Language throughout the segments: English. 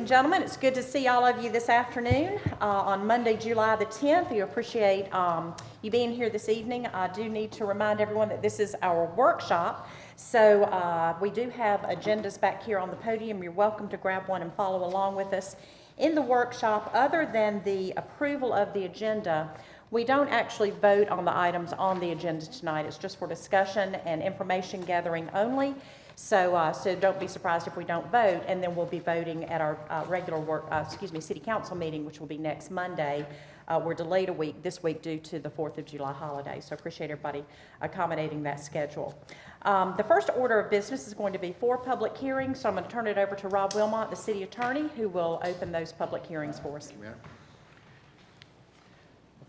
and gentlemen, it's good to see all of you this afternoon on Monday, July the 10th. We appreciate you being here this evening. I do need to remind everyone that this is our workshop, so we do have agendas back here on the podium. You're welcome to grab one and follow along with us. In the workshop, other than the approval of the agenda, we don't actually vote on the items on the agenda tonight. It's just for discussion and information gathering only. So don't be surprised if we don't vote, and then we'll be voting at our regular city council meeting, which will be next Monday. We're delayed a week this week due to the 4th of July holiday, so appreciate everybody accommodating that schedule. The first order of business is going to be 4 public hearings, so I'm going to turn it over to Rob Wilmot, the city attorney, who will open those public hearings for us.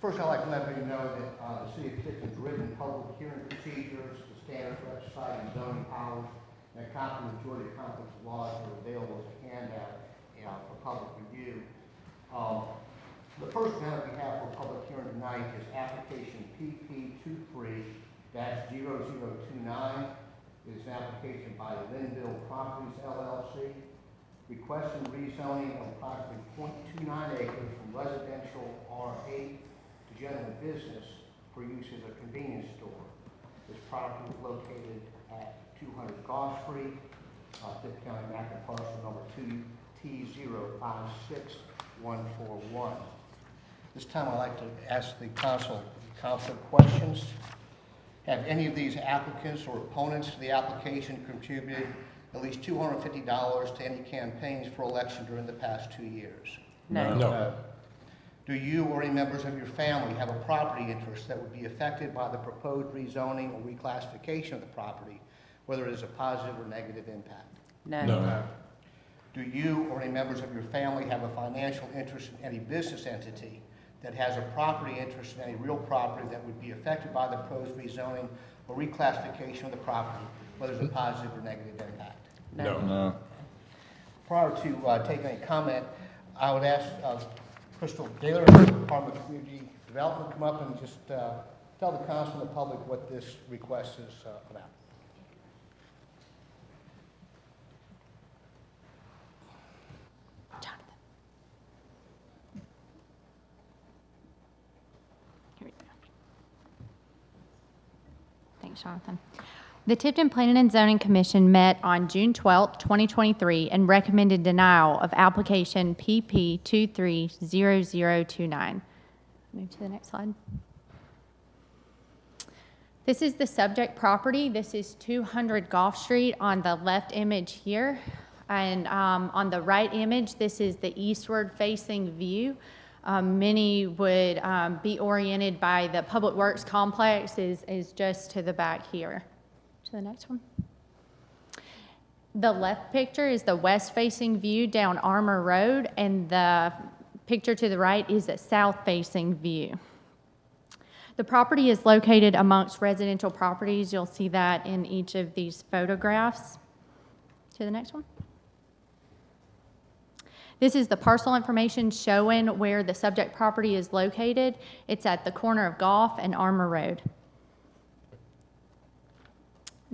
First, I'd like to let you know that the City of Tifton's written public hearing procedures, the standard for exercising zoning powers, and a copy of the majority of conflicts of laws are available as a handout for public review. The first matter we have for public hearing tonight is application PP23-0029. It is an application by Linville Properties LLC, requesting rezoning of approximately 0.29 acres from residential R8 to general business for use as a convenience store. This property is located at 200 Goss Street, Tifton County, Mackinac parcel number 2T056141. This time I'd like to ask the council questions. Have any of these applicants or opponents to the application contributed at least $250 to any campaigns for election during the past 2 years? No. Do you or any members of your family have a property interest that would be affected by the proposed rezoning or reclassification of the property, whether it is a positive or negative impact? No. Do you or any members of your family have a financial interest in any business entity that has a property interest in any real property that would be affected by the proposed rezoning or reclassification of the property, whether it's a positive or negative impact? No. Prior to taking any comment, I would ask Crystal Gaylor, Department of Community Development, come up and just tell the council and the public what this request is about. Thanks, Jonathan. The Tifton Planning and Zoning Commission met on June 12, 2023, and recommended denial of application PP 230029. Move to the next slide. This is the subject property. This is 200 Goff Street on the left image here. And on the right image, this is the eastward facing view. Many would be oriented by the Public Works Complex is just to the back here. To the next one. The left picture is the west-facing view down Armour Road, and the picture to the right is a south-facing view. The property is located amongst residential properties. You'll see that in each of these photographs. To the next one. This is the parcel information showing where the subject property is located. It's at the corner of Goff and Armour Road.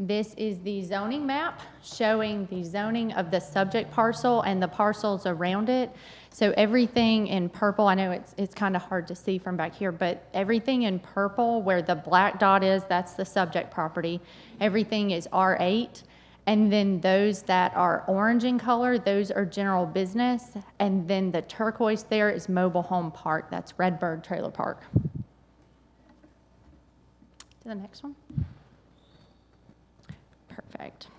This is the zoning map showing the zoning of the subject parcel and the parcels around it. So everything in purple, I know it's kind of hard to see from back here, but everything in purple where the black dot is, that's the subject property. Everything is R8. And then those that are orange in color, those are general business. And then the turquoise there is mobile home park. That's Redbird Trailer Park. To the next one. Perfect.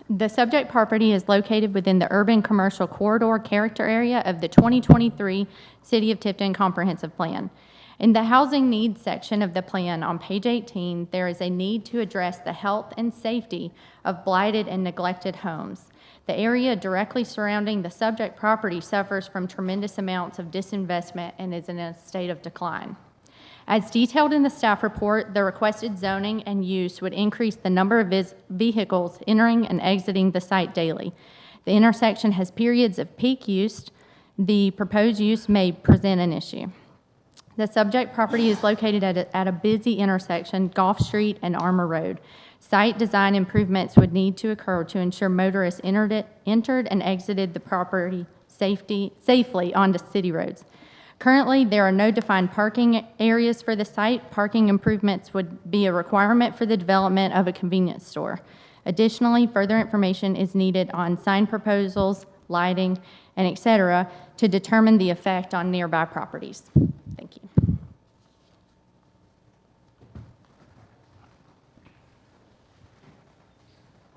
The subject property is located within the urban commercial corridor character area of the 2023 City of Tifton Comprehensive Plan. In the housing needs section of the plan on page 18, there is a need to address the health and safety of blighted and neglected homes. The area directly surrounding the subject property suffers from tremendous amounts of disinvestment and is in a state of decline. As detailed in the staff report, the requested zoning and use would increase the number of vehicles entering and exiting the site daily. The intersection has periods of peak use. The proposed use may present an issue. The subject property is located at a busy intersection, Gulf Street and Armour Road. Site design improvements would need to occur to ensure motorists entered and exited the property safely onto city roads. Currently, there are no defined parking areas for the site. Parking improvements would be a requirement for the development of a convenience store. Additionally, further information is needed on sign proposals, lighting, and et cetera, to determine the effect on nearby properties. Thank you.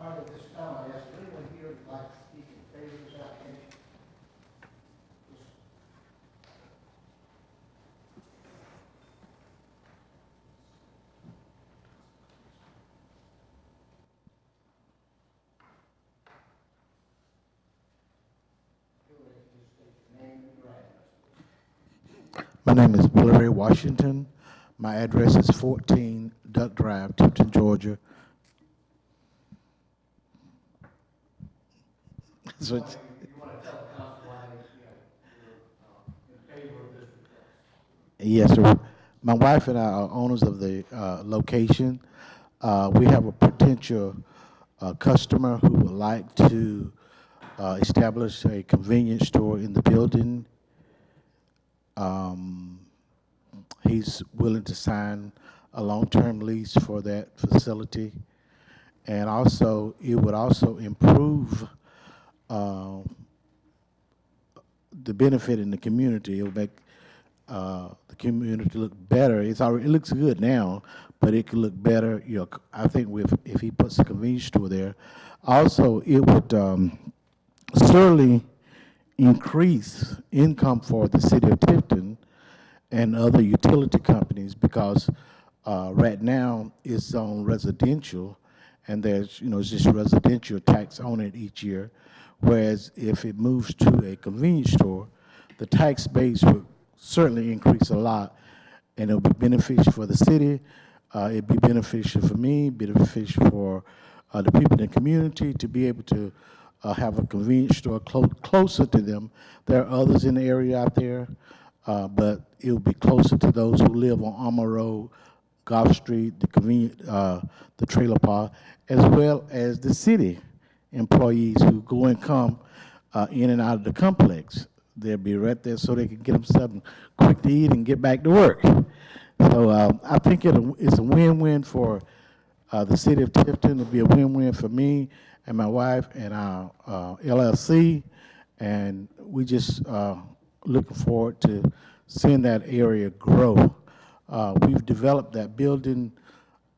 All right, at this time, I ask anyone here who'd like to speak in favor of this application? My name is Billy Ray Washington. My address is 14 Duck Drive, Tipton, Georgia. So it's- You want to tell the council why you're in favor of this request? yes, sir. My wife and I are owners of the location. We have a potential customer who would like to establish a convenience store in the building. He's willing to sign a long-term lease for that facility. And also, it would also improve the benefit in the community. It would make the community look better. It looks good now, but it could look better. You know, I think if he puts a convenience store there. Also, it would certainly increase income for the city of Tipton and other utility companies, because right now it's on residential, and there's, you know, it's just residential tax on it each year. Whereas if it moves to a convenience store, the tax base would certainly increase a lot, and it'll be beneficial for the city. It'd be beneficial for me, beneficial for the people in the community to be able to have a convenience store closer to them. There are others in the area out there, but it will be closer to those who live on Armour Road, Gulf Street, the trailer park, as well as the city employees who go and come in and out of the complex. They'll be right there so they can get them something quick to eat and get back to work. So I think it's a win-win for the city of Tipton. It'll be a win-win for me and my wife and our LLC, and we just looking forward to seeing that area grow. We've developed that building.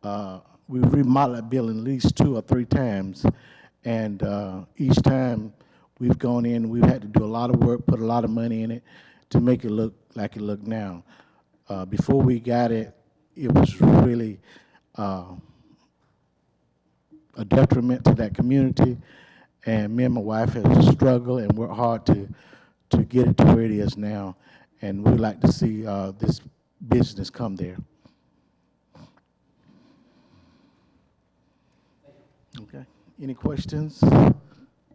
We've remodeled that building at least 2 or 3 times, and each time we've gone in, we've had to do a lot of work, put a lot of money in it to make it look like it look now. Before we got it, it was really a detriment to that community, and me and my wife have struggled and worked hard to get it to where it is now, and we'd like to see this business come there. Okay. Any questions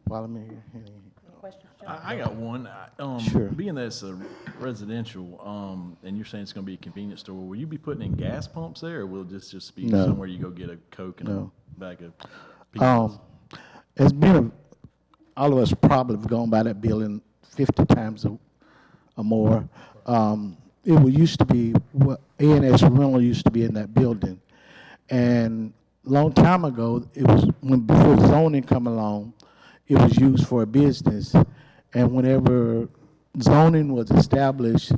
while I'm here? Any questions, John? I got one. Sure. Being that it's a residential, and you're saying it's going to be a convenience store, will you be putting in gas pumps there, or will this just be No. somewhere you go get a Coke and No. a bag of pizzas? It's been all of us probably have gone by that building 50 times or more. It used to be what A&S Rental used to be in that building, and long time ago, it was before zoning come along, it was used for a business, and whenever zoning was established,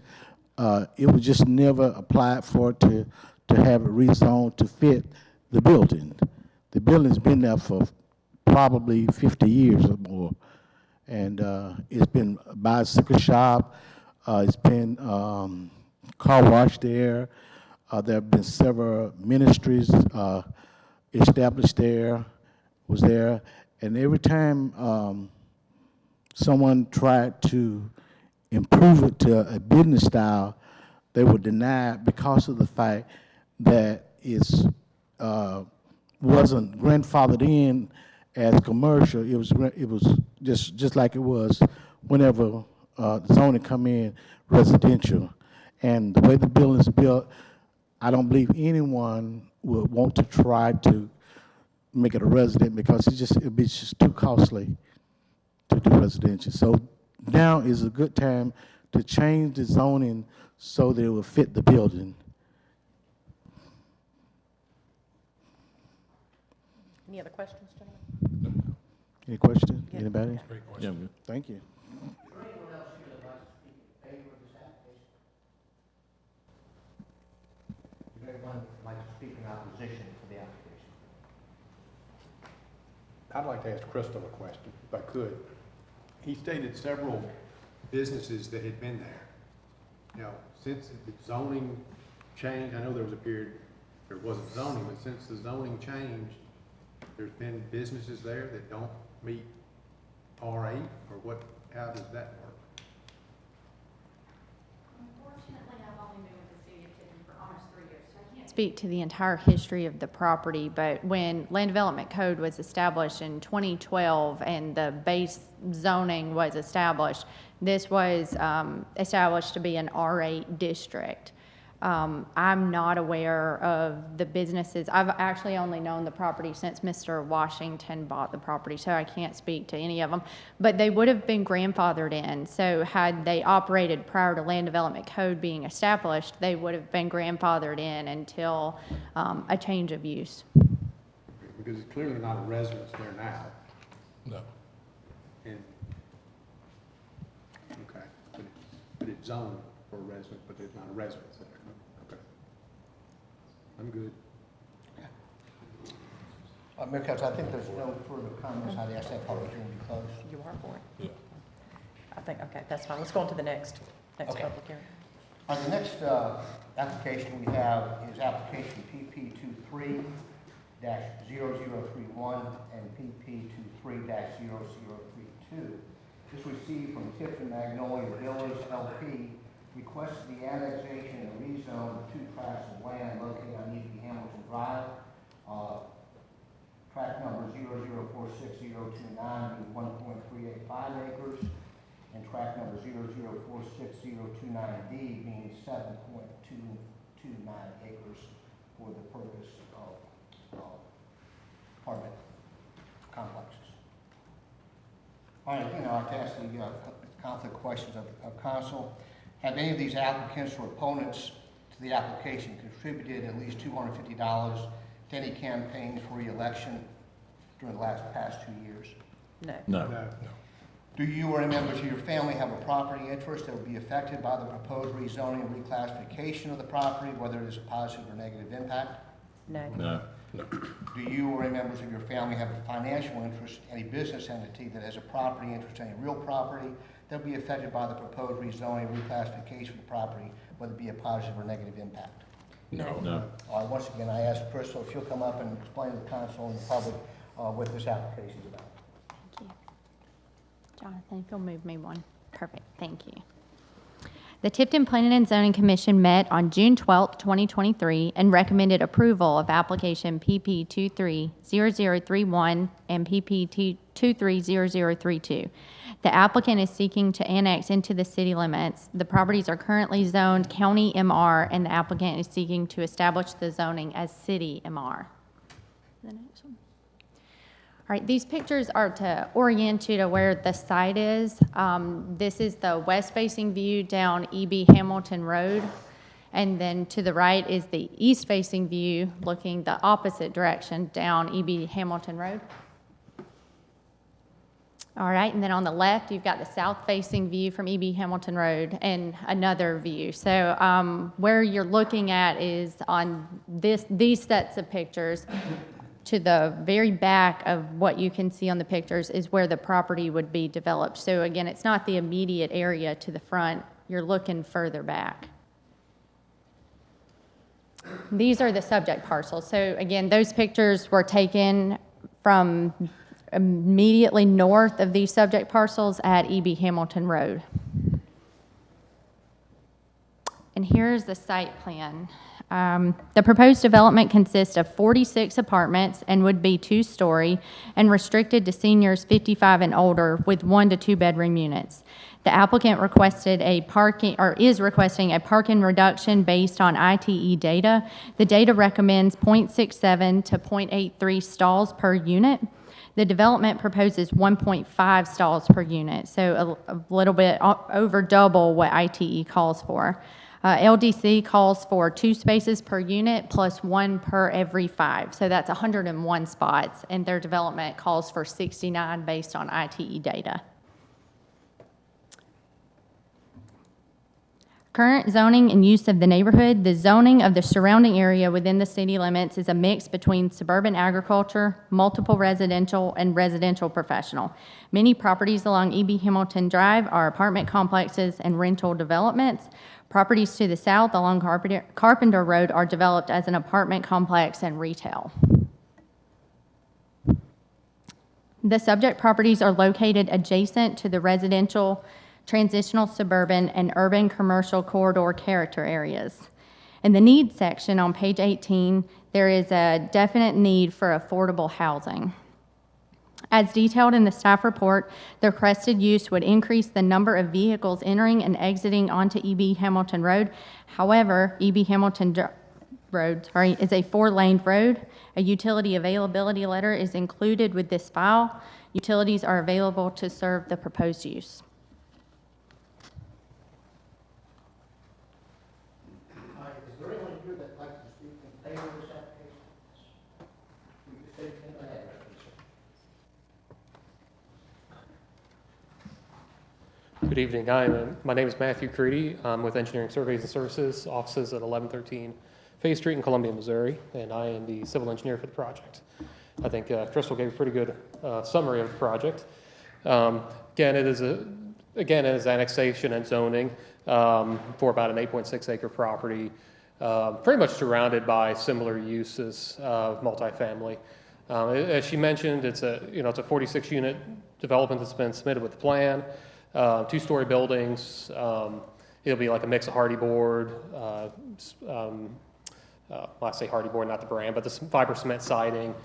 it was just never applied for to have it rezoned to fit the building. The building's been there for probably 50 years or more, and it's been a bicycle shop, it's been car wash there, there have been several ministries established there, and every time someone tried to improve it to a business style, they were denied because of the fact that it wasn't grandfathered in as commercial. It was just like it was whenever zoning come in residential, And the way the building is built, I don't believe anyone would want to try to make it a resident because it'd be just too costly to do residential. So now is a good time to change the zoning so that it will fit the building. Any other questions, gentlemen? Any questions? Yeah. Anybody? Yeah, I'm good. Thank you. Is there anyone else here that would like to speak in favor of this application? Is there anyone that would like to speak in opposition to the application? I'd like to ask Crystal a question, if I could. He stated several businesses that had been there. Now, since the zoning changed, I know there was a period there wasn't zoning, but since the zoning changed, there's been businesses there that don't meet R8, or what, how does that work? Unfortunately, I've only been with the city of Tiffin for almost 3 years, so I can't speak to the entire history of the property, but when Land Development Code was established in 2012 and the base zoning was established, this was established to be an R8 district. I'm not aware of the businesses. I've actually only known the property since Mr. Washington bought the property, so I can't speak to any of them. But they would have been grandfathered in. So had they operated prior to Land Development Code being established, they would have been grandfathered in until a change of use. Because it's clearly not a residence there now. No. And, okay, but it's zoned for a residence, but there's not a residence there. Okay. I'm good. Mayor Council, I think there's no further comments. I'd ask that public hearing be closed. You are for it? Yeah. I think, okay, that's fine. Let's go on to the next Okay. public hearing. The next application we have is application PP 23-0031 and PP 23-0032. This received from Tiffin Magnolia Villas LP, requests the annexation and rezone of 2 tracts of land located on E.B. Hamilton Drive. Tract number 0046029 being 1.385 acres, and tract number 0046029D being 7.229 acres for the purpose of apartment complexes. All right, I'd like to ask the conflict questions of council. Have any of these applicants or opponents to the application contributed at least $250 to any campaigns for re-election during the past 2 years? No. No. No. Do you or any members of your family have a property interest that will be affected by the proposed rezoning and reclassification of the property, whether it is a positive or negative impact? No. No. Do you or any members of your family have a financial interest in any business entity that has a property interest in any real property that will be affected by the proposed rezoning and reclassification of the property, whether it be a positive or negative impact? No. No. All right, once again, I ask Crystal if she'll come up and explain to the council and the public what this application is about. Thank you. Jonathan, if you'll move me one. Perfect, thank you. The Tipton Planning and Zoning Commission met on June 12, 2023, and recommended approval of application PP 230031 and PP 230032. The applicant is seeking to annex into the city limits. The properties are currently zoned County MR, and the applicant is seeking to establish the zoning as City MR. The next one. All right, these pictures are to orient you to where the site is. This is the west-facing view down E.B. Hamilton Road. And then to the right is the east-facing view looking the opposite direction down E.B. Hamilton Road. All right, and then on the left, you've got the south-facing view from E.B. Hamilton Road and another view. So where you're looking at is on these sets of pictures. To the very back of what you can see on the pictures is where the property would be developed. So again, it's not the immediate area to the front. You're looking further back. These are the subject parcels. So again, those pictures were taken from immediately north of these subject parcels at E.B. Hamilton Road. And here's the site plan. The proposed development consists of 46 apartments and would be two-story and restricted to seniors 55 and older with 1 to 2 bedroom units. The applicant requested a parking, or is requesting a parking reduction based on ITE data. The data recommends 0.67 to 0.83 stalls per unit. The development proposes 1.5 stalls per unit, so a little bit over double what ITE calls for. LDC calls for 2 spaces per unit plus 1 per every 5, so that's 101 spots, and their development calls for 69 based on ITE data. Current zoning and use of the neighborhood. The zoning of the surrounding area within the city limits is a mix between suburban agriculture, multiple residential, and residential professional. Many properties along E.B. Hamilton Drive are apartment complexes and rental developments. Properties to the south along Carpenter Road are developed as an apartment complex and retail. The subject properties are located adjacent to the residential, transitional suburban, and urban commercial corridor character areas. In the needs section on page 18, there is a definite need for affordable housing. As detailed in the staff report, the requested use would increase the number of vehicles entering and exiting onto E.B. Hamilton Road. However, E.B. Hamilton Road is a 4-lane road. A utility availability letter is included with this file. Utilities are available to serve the proposed use. Is there anyone here that'd like to speak in favor of this application? You can say, go ahead, please. Good evening. My name is Matthew Creedy. I'm with Engineering Surveys and Services, offices at 1113 Faith Street in Columbia, Missouri, and I am the civil engineer for the project. I think Crystal gave a pretty good summary of the project. Again, it is annexation and zoning for about an 8.6 acre property, pretty much surrounded by similar uses of multifamily. As she mentioned, it's a 46 unit development that's been submitted with the plan. 2-story buildings. It'll be like a mix of hardy board. I say hardy board, not the brand, but the fiber cement siding,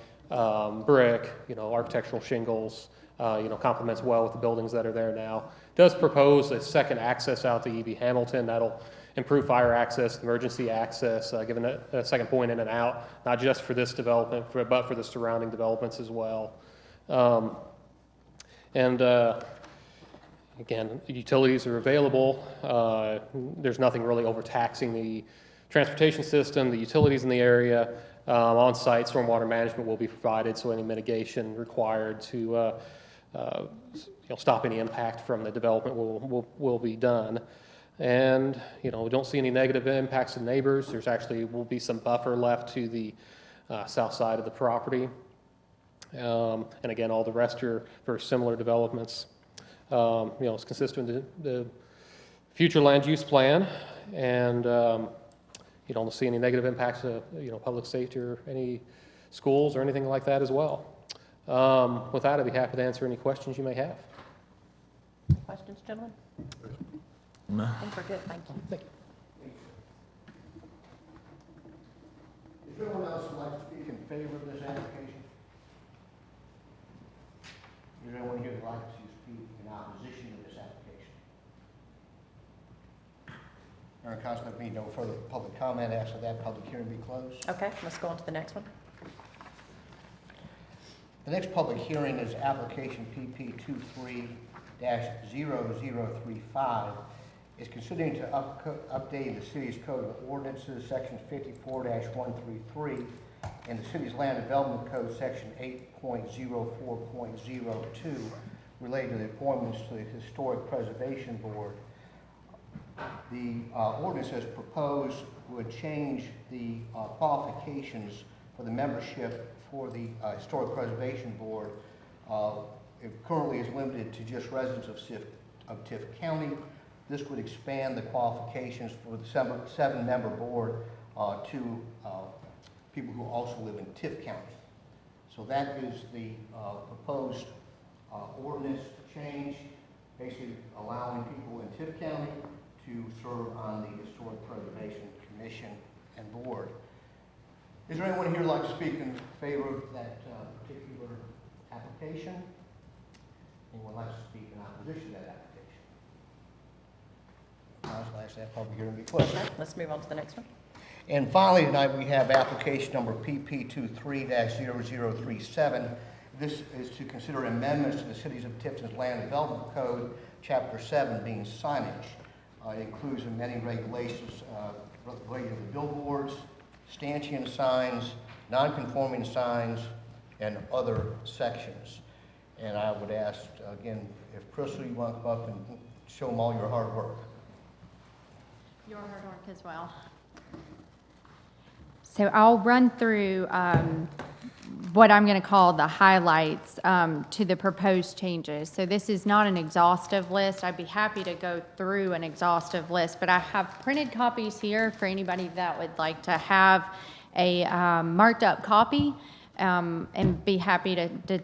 brick. Architectural shingles. Complements well with the buildings that are there now. Does propose a second access out to E.B. Hamilton that'll improve fire access, emergency access, giving a second point in and out, not just for this development, but for the surrounding developments as well. Again, utilities are available. There's nothing really overtaxing the transportation system, the utilities in the area. On-site stormwater management will be provided, so any mitigation required to stop any impact from the development will be done. And we don't see any negative impacts to neighbors. There's actually will be some buffer left to the south side of the property. And again, all the rest are very similar developments. It's consistent with the future land use plan, and you don't see any negative impacts to public safety or any schools or anything like that as well. With that, I'd be happy to answer any questions you may have. Questions, gentlemen? No. I think we're good, thank you. Thank you. Is there anyone else who'd like to speak in favor of this application? Is there anyone here that'd like to speak in opposition to this application? Aaron Constable, being no further public comment, ask that public hearing be closed. Okay, let's go on to the next one. The next public hearing is application PP 23-0035. Is considering to update the city's code of ordinances, section 54-133, and the city's land development code, section 8.04.02, related to the appointments to the Historic Preservation Board. The ordinance as proposed would change the qualifications for the membership for the Historic Preservation Board. It currently is limited to just residents of Tift County. This would expand the qualifications for the 7-member board to people who also live in Tift County. So that is the proposed ordinance change, basically allowing people in Tift County to serve on the Historic Preservation Commission and board. Is there anyone here who'd like to speak in favor of that particular application? Anyone like to speak in opposition to that application? I was last that public hearing be closed. Okay, let's move on to the next one. And finally, tonight, we have application number PP23-0037. This is to consider amendments to the Cities of Tifton's Land Development Code, Chapter 7, being signage. It includes many regulations related to the billboards, stanchion signs, non-conforming signs, and other sections. And I would ask, again, if Crystal, you want to come up and show them all your hard work. Your hard work as well. So I'll run through what I'm going to call the highlights to the proposed changes. So this is not an exhaustive list. I'd be happy to go through an exhaustive list, but I have printed copies here for anybody that would like to have a marked up copy, and be happy to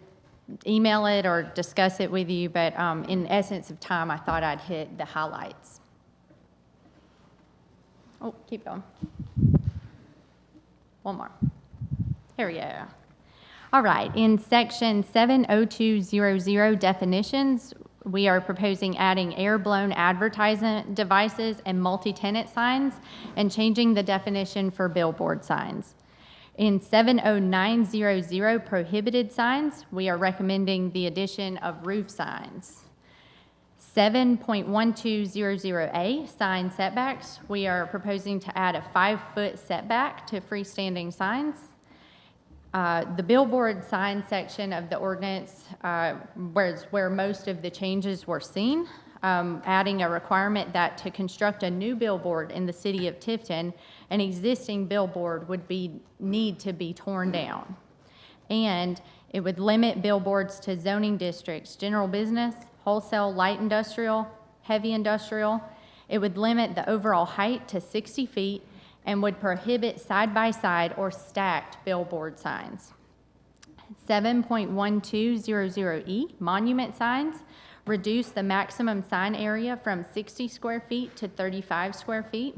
email it or discuss it with you. But in essence of time, I thought I'd hit the highlights. Oh, keep going. One more. Here we go. All right, in section 70200 definitions, we are proposing adding air-blown advertisement devices and multi-tenant signs and changing the definition for billboard signs. In 70900 prohibited signs, we are recommending the addition of roof signs. 7.1200A, sign setbacks, we are proposing to add a 5-foot setback to freestanding signs. The billboard sign section of the ordinance, where most of the changes were seen, adding a requirement that to construct a new billboard in the city of Tifton, an existing billboard would need to be torn down. And it would limit billboards to zoning districts, general business, wholesale, light industrial, heavy industrial. It would limit the overall height to 60 feet and would prohibit side-by-side or stacked billboard signs. 7.1200E, monument signs, reduce the maximum sign area from 60 square feet to 35 square feet.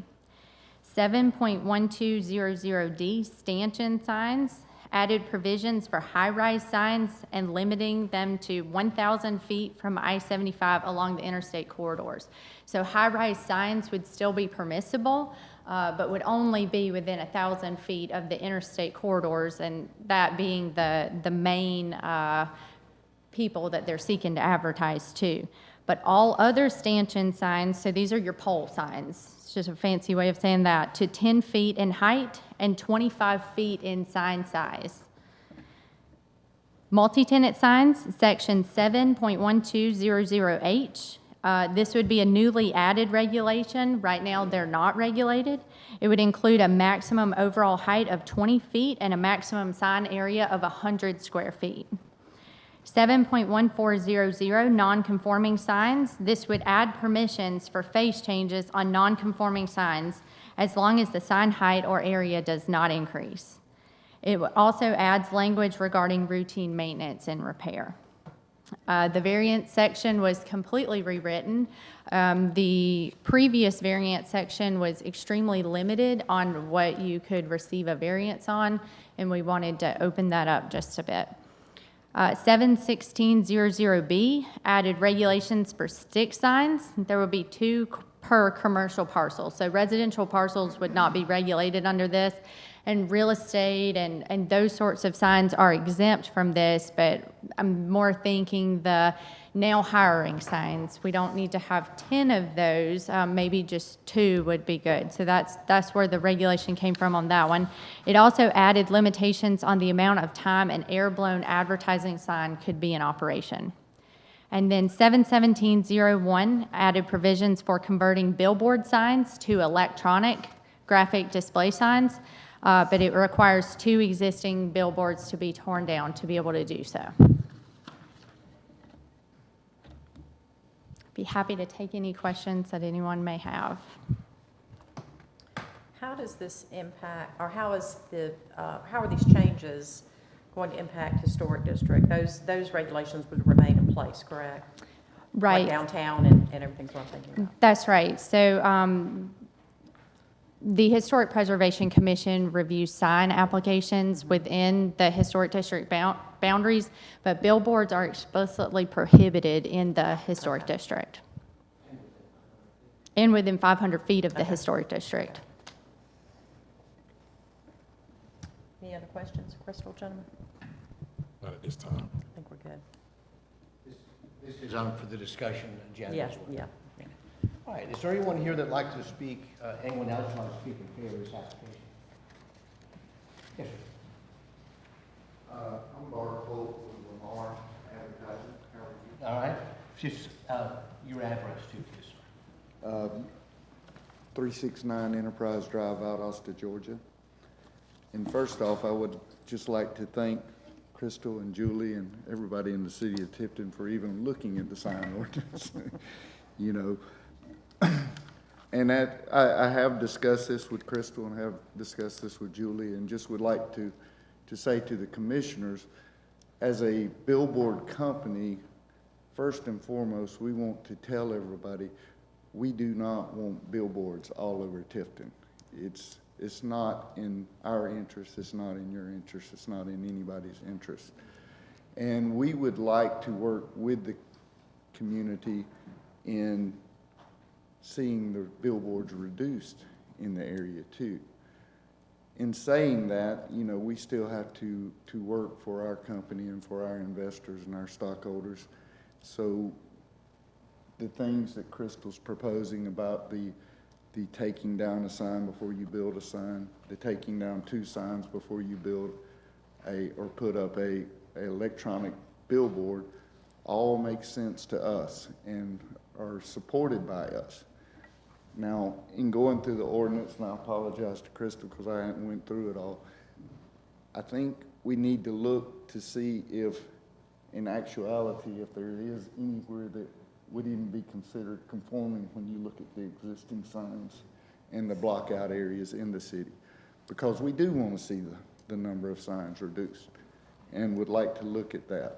7.1200D, stanchion signs, added provisions for high-rise signs and limiting them to 1,000 feet from I-75 along the interstate corridors. So high-rise signs would still be permissible, but would only be within 1,000 feet of the interstate corridors, and that being the main people that they're seeking to advertise to. But all other stanchion signs, so these are your pole signs, it's just a fancy way of saying that, to 10 feet in height and 25 feet in sign size. Multi-tenant signs, section 7.1200H. This would be a newly added regulation. Right now, they're not regulated. It would include a maximum overall height of 20 feet and a maximum sign area of 100 square feet. 7.1400, non-conforming signs. This would add permissions for face changes on non-conforming signs as long as the sign height or area does not increase. It also adds language regarding routine maintenance and repair. The variance section was completely rewritten. The previous variance section was extremely limited on what you could receive a variance on, and we wanted to open that up just a bit. 7.1600B added regulations for stick signs. There would be 2 per commercial parcel. So residential parcels would not be regulated under this, and real estate and those sorts of signs are exempt from this, but I'm more thinking the now hiring signs. We don't need to have 10 of those, maybe just 2 would be good. So that's where the regulation came from on that one. It also added limitations on the amount of time an air-blown advertising sign could be in operation. And then 7.1701 added provisions for converting billboard signs to electronic graphic display signs, but it requires 2 existing billboards to be torn down to be able to do so. Be happy to take any questions that anyone may have. How does this impact, or how are these changes going to impact historic district? Those regulations would remain in place, correct? Right. Like downtown and everything's what I'm thinking about. That's right. So The Historic Preservation Commission reviews sign applications within the historic district boundaries, but billboards are explicitly prohibited in the historic district and within 500 feet of the historic district. Any other questions, Crystal, gentlemen? Not at this time. I think we're good. This is on for the discussion agenda Yes, as well. yeah. All right, is there anyone here that'd like to speak, anyone else want to speak in favor of this application? Yes, sir. I'm Bart Holt with Lamar Advertising. How are you? All right, just, your address too, please, sir. 369 Enterprise Drive, Valdosta, Georgia. And first off, I would just like to thank Crystal and Julie and everybody in the city of Tifton for even looking at the sign ordinance. You know, and that, I have discussed this with Crystal and have discussed this with Julie, and just would like to say to the commissioners, as a billboard company, first and foremost, we want to tell everybody, we do not want billboards all over Tifton. It's not in our interest, it's not in your interest, it's not in anybody's interest. And we would like to work with the community in seeing the billboards reduced in the area too. In saying that, you know, we still have to work for our company and for our investors and our stockholders. So the things that Crystal's proposing about the taking down a sign before you build a sign, the taking down 2 signs before you build or put up a electronic billboard, all make sense to us and are supported by us. Now, in going through the ordinance, and I apologize to Crystal because I hadn't went through it all, I think we need to look to see if, in actuality, if there is anywhere that would even be considered conforming when you look at the existing signs and the blockout areas in the city. Because we do want to see the number of signs reduced and would like to look at that.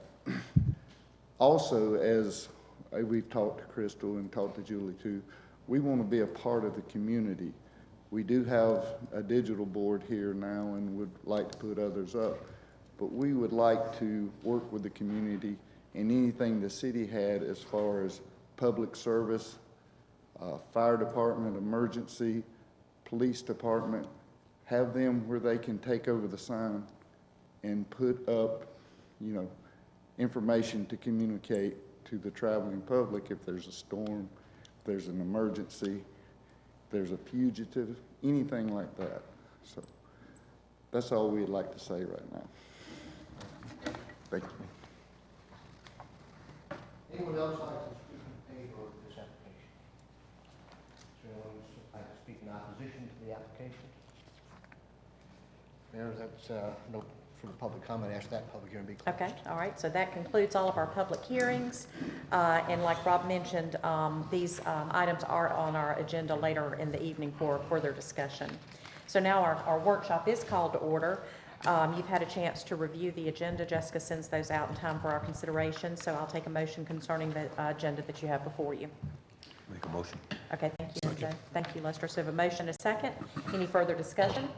Also, as we've talked to Crystal and talked to Julie too, we want to be a part of the community. We do have a digital board here now and would like to put others up, but we would like to work with the community in anything the city had as far as public service, fire department, emergency, police department, have them where they can take over the sign and put up, you know, information to communicate to the traveling public if there's a storm, if there's an emergency, if there's a fugitive, anything like that. So that's all we'd like to say right now. Thank you. Anyone else like to speak in favor of this application? Is there anyone who'd like to speak in opposition to the application? Mayor, that's no further public comment. Ask that public hearing be closed. Okay, all right, so that concludes all of our public hearings. And like Rob mentioned, these items are on our agenda later in the evening for further discussion. So now our workshop is called to order. You've had a chance to review the agenda. Jessica sends those out in time for our consideration, so I'll take a motion concerning the agenda that you have before you. Make a motion. Okay, thank you, MJ. Thank you, Lester. So we have a motion and a second. Any further discussion?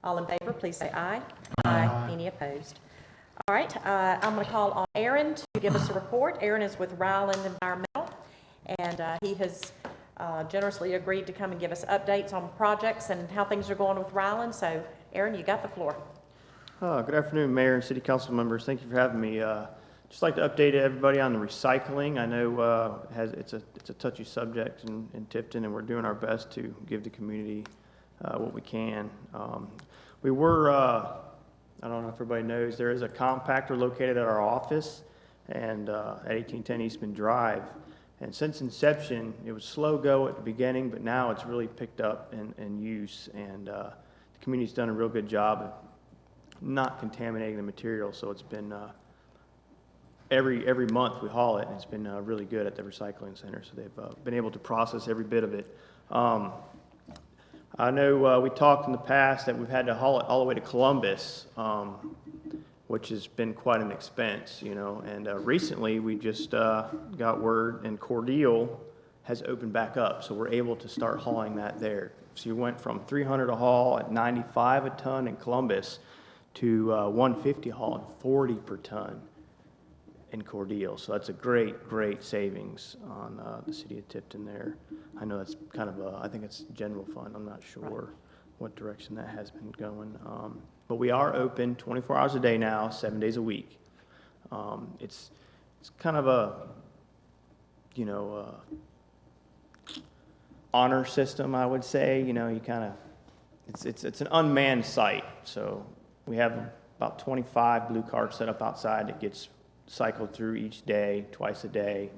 All in favor, please say aye. Aye. Any opposed? All right, I'm going to call on Aaron to give us a report. Aaron is with Ryland Environmental, and he has generously agreed to come and give us updates on projects and how things are going with Ryland. So, Aaron, you got the floor. Good afternoon, Mayor and City Council members. Thank you for having me. Just like to update everybody on the recycling. I know it's a touchy subject in Tifton, and we're doing our best to give the community what we can. We were, I don't know if everybody knows, there is a compactor located at our office and at 1810 Eastman Drive. And since inception, it was slow go at the beginning, but now it's really picked up in use. And the community's done a real good job of not contaminating the material. So it's been, every month we haul it, and it's been really good at the recycling center. So they've been able to process every bit of it. I know we talked in the past that we've had to haul it all the way to Columbus, which has been quite an expense, you know. And recently we just got word, and Cordele has opened back up, so we're able to start hauling that there. So you went from 300 a haul at 95 a ton in Columbus to 150 a haul and 40 per ton in Cordele. So that's a great, great savings on the city of Tifton there. I know that's kind of I think it's general fund. I'm not sure what direction that has been going. But we are open 24 hours a day now, 7 days a week. It's kind of a, you know, honor system, I would say. You know, you kind of, it's an unmanned site. So we have about 25 blue carts set up outside that gets cycled through each day, twice a day.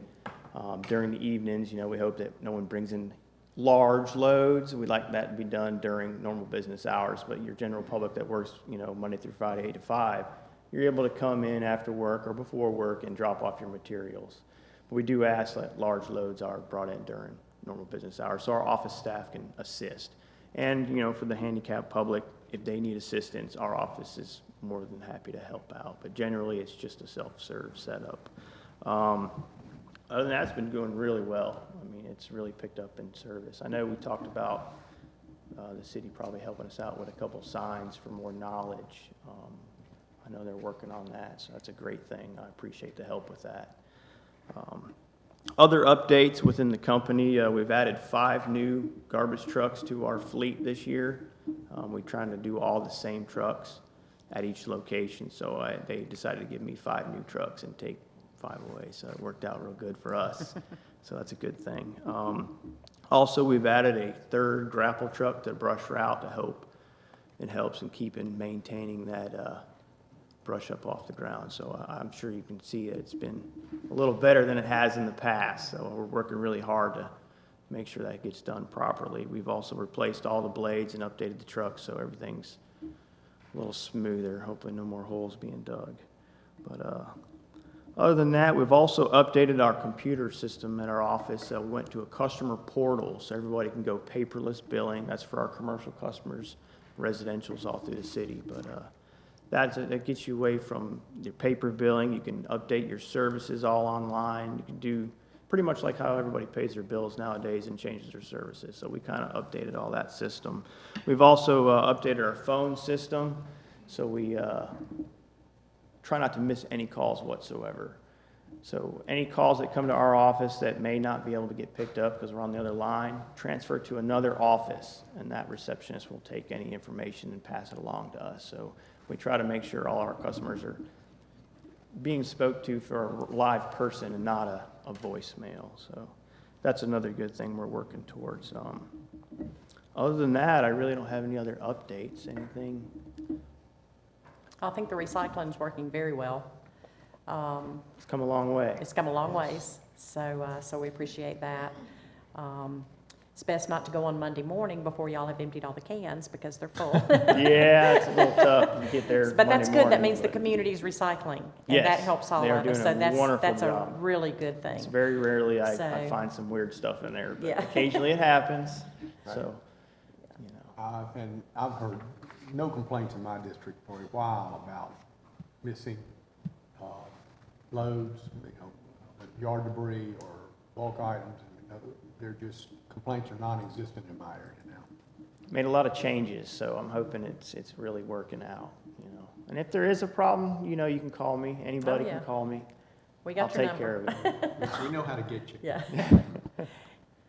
During the evenings, you know, we hope that no one brings in large loads. We'd like that to be done during normal business hours, but your general public that works, you know, Monday through Friday, 8 to 5, you're able to come in after work or before work and drop off your materials. But we do ask that large loads are brought in during normal business hours, so our office staff can assist. And, you know, for the handicapped public, if they need assistance, our office is more than happy to help out. But generally, it's just a self-serve setup. Other than that, it's been going really well. I mean, it's really picked up in service. I know we talked about the city probably helping us out with a couple signs for more knowledge. I know they're working on that, so that's a great thing. I appreciate the help with that. Other updates within the company, we've added 5 new garbage trucks to our fleet this year. We're trying to do all the same trucks at each location, so they decided to give me 5 new trucks and take 5 away, so it worked out real good for us. So that's a good thing. Also, we've added a 3rd grapple truck to brush route to help. It helps in keeping, maintaining that brush up off the ground. So I'm sure you can see that it's been a little better than it has in the past. So we're working really hard to make sure that gets done properly. We've also replaced all the blades and updated the truck so everything's a little smoother. Hopefully no more holes being dug. But other than that, we've also updated our computer system at our office. We went to a customer portal so everybody can go paperless billing. That's for our commercial customers, residentials all through the city. But that gets you away from your paper billing. You can update your services all online. You can do pretty much like how everybody pays their bills nowadays and changes their services. So we kind of updated all that system. We've also updated our phone system. So we try not to miss any calls whatsoever. So any calls that come to our office that may not be able to get picked up because we're on the other line, transfer to another office, and that receptionist will take any information and pass it along to us. So we try to make sure all our customers are being spoke to for a live person and not a voicemail. So that's another good thing we're working towards. Other than that, I really don't have any other updates. Anything? I think the recycling's working very well. It's come a long way. It's come a long ways, so we appreciate that. It's best not to go on Monday morning before y'all have emptied all the cans because they're full. Yeah, it's a little tough to get there. But that's Monday good. That morning, means the but community's recycling, and Yes, that helps all they are of us. doing So a wonderful that's a job. really good thing. It's very rarely I So- find some weird stuff in there, but Yeah. occasionally it happens. So, you know, And I've heard no complaints in my district for a while about missing loads, you know, yard debris or bulk items. They're just, complaints are non-existent in my area now. made a lot of changes, so I'm hoping it's really working out, you know. And if there is a problem, you know, you can call me. Anybody yeah. can call me. We I'll got your take care number. of it. We know how to get you. Yeah.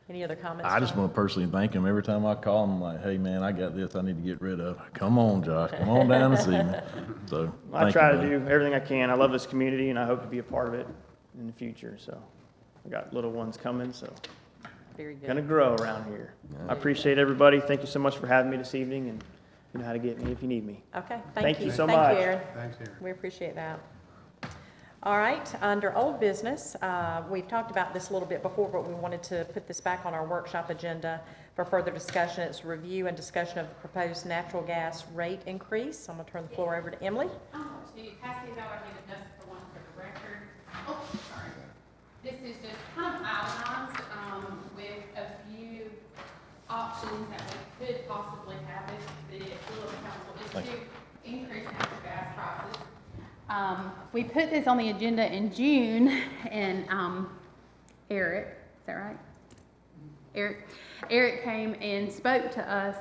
Any other comments? I just John? want to personally thank him. Every time I call him, like, hey, man, I got this I need to get rid of. Come on, Josh, come on down and see me. So, I thank try you, to buddy. do everything I can. I love this community, and I hope to be a part of it in the future. So I got little ones coming, so Very good. gonna grow around here. I appreciate everybody. Thank you so much for having me this evening, and you know how to get me if you need me. Okay, Thank thank you. you so Thank much. you, Aaron. Thanks, Aaron. We appreciate that. All right, under old business, we've talked about this a little bit before, but we wanted to put this back on our workshop agenda for further discussion. It's review and discussion of the proposed natural gas rate increase. I'm gonna turn the floor over to Emily. To pass these out, I need a dust for one for the record. Oh, sorry. This is just kind of outlined, with a few options that we could possibly have if the Phillips Council is to increase natural gas prices. We put this on the agenda in June, and, Eric, is that right? Eric. Eric came and spoke to us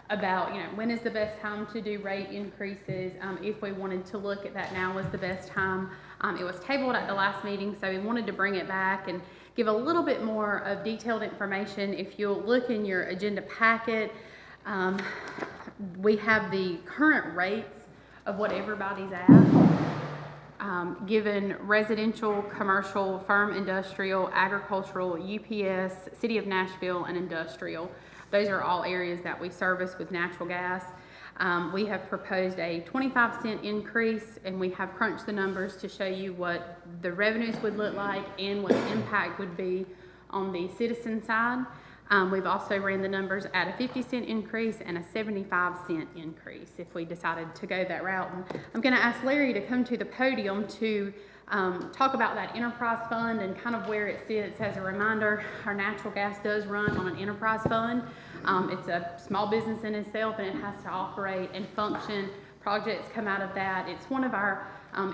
about, when is the best time to do rate increases. If we wanted to look at that, now was the best time. It was tabled at the last meeting, so we wanted to bring it back and give a little bit more of detailed information. If you'll look in your agenda packet, we have the current rates of what everybody's at. Given residential, commercial, firm, industrial, agricultural, UPS, City of Nashville, and industrial. Those are all areas that we service with natural gas. We have proposed a 25-cent increase, and we have crunched the numbers to show you what the revenues would look like and what the impact would be on the citizen side. We've also ran the numbers at a 50-cent increase and a 75-cent increase if we decided to go that route. And I'm going to ask Larry to come to the podium to talk about that enterprise fund and kind of where it sits. As a reminder, our natural gas does run on an enterprise fund. It's a small business in itself, and it has to operate and function. Projects come out of that. It's one of our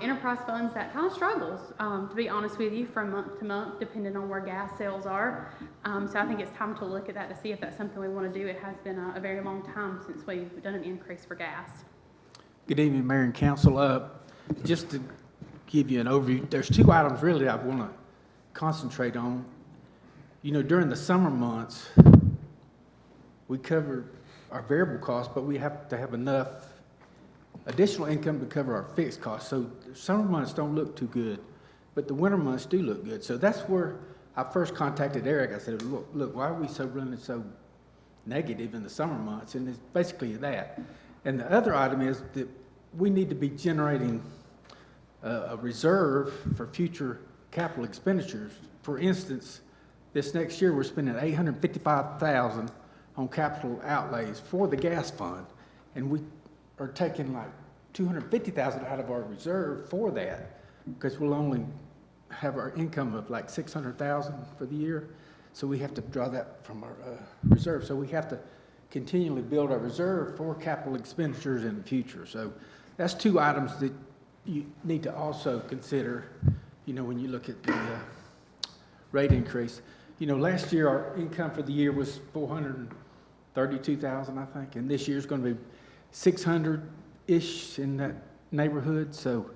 enterprise funds that kind of struggles, to be honest with you, from month to month, depending on where gas sales are. So I think it's time to look at that to see if that's something we want to do. It has been a very long time since we've done an increase for gas. Good evening, Mayor and Council. Just to give you an overview, there's two items really I want to concentrate on. During the summer months, we cover our variable costs, but we have to have enough additional income to cover our fixed costs. So summer months don't look too good, but the winter months do look good. So that's where I first contacted Eric. I said, look, why are we running so negative in the summer months? And it's basically that. And the other item is that we need to be generating a reserve for future capital expenditures. For instance, this next year we're spending $855,000 on capital outlays for the gas fund, and we are taking like $250,000 out of our reserve for that, because we'll only have our income of like $600,000 for the year. So we have to draw that from our reserve. So we have to continually build our reserve for capital expenditures in the future. So that's two items that you need to also consider, when you look at the rate increase. Last year our income for the year was $432,000, I think, and this year's going to be 600-ish in that neighborhood. So,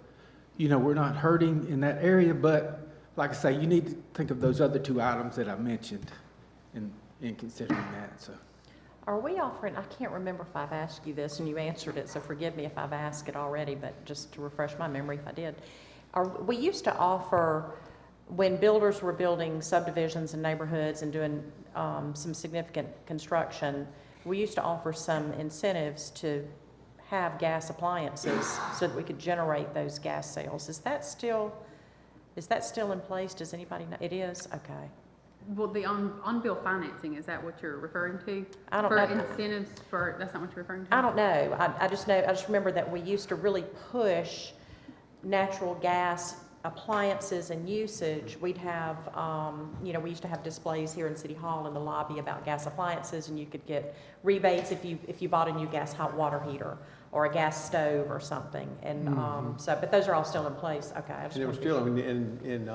we're not hurting in that area, but like I say, you need to think of those other two items that I mentioned in considering that. So, Are we offering, I can't remember if I've asked you this and you answered it, so forgive me if I've asked it already, but just to refresh my memory if I did. We used to offer, when builders were building subdivisions and neighborhoods and doing some significant construction, we used to offer some incentives to have gas appliances so that we could generate those gas sales. Is that still in place? Does anybody know? It is? Okay. Well, the on-bill financing, is that what you're referring to? I don't know. For incentives for, that's not what you're referring to? I don't know. I just remember that we used to really push natural gas appliances and usage. We'd have, we used to have displays here in City Hall in the lobby about gas appliances, and you could get rebates if you bought a new gas hot water heater or a gas stove or something. And but those are all still in place. Okay. And it was still in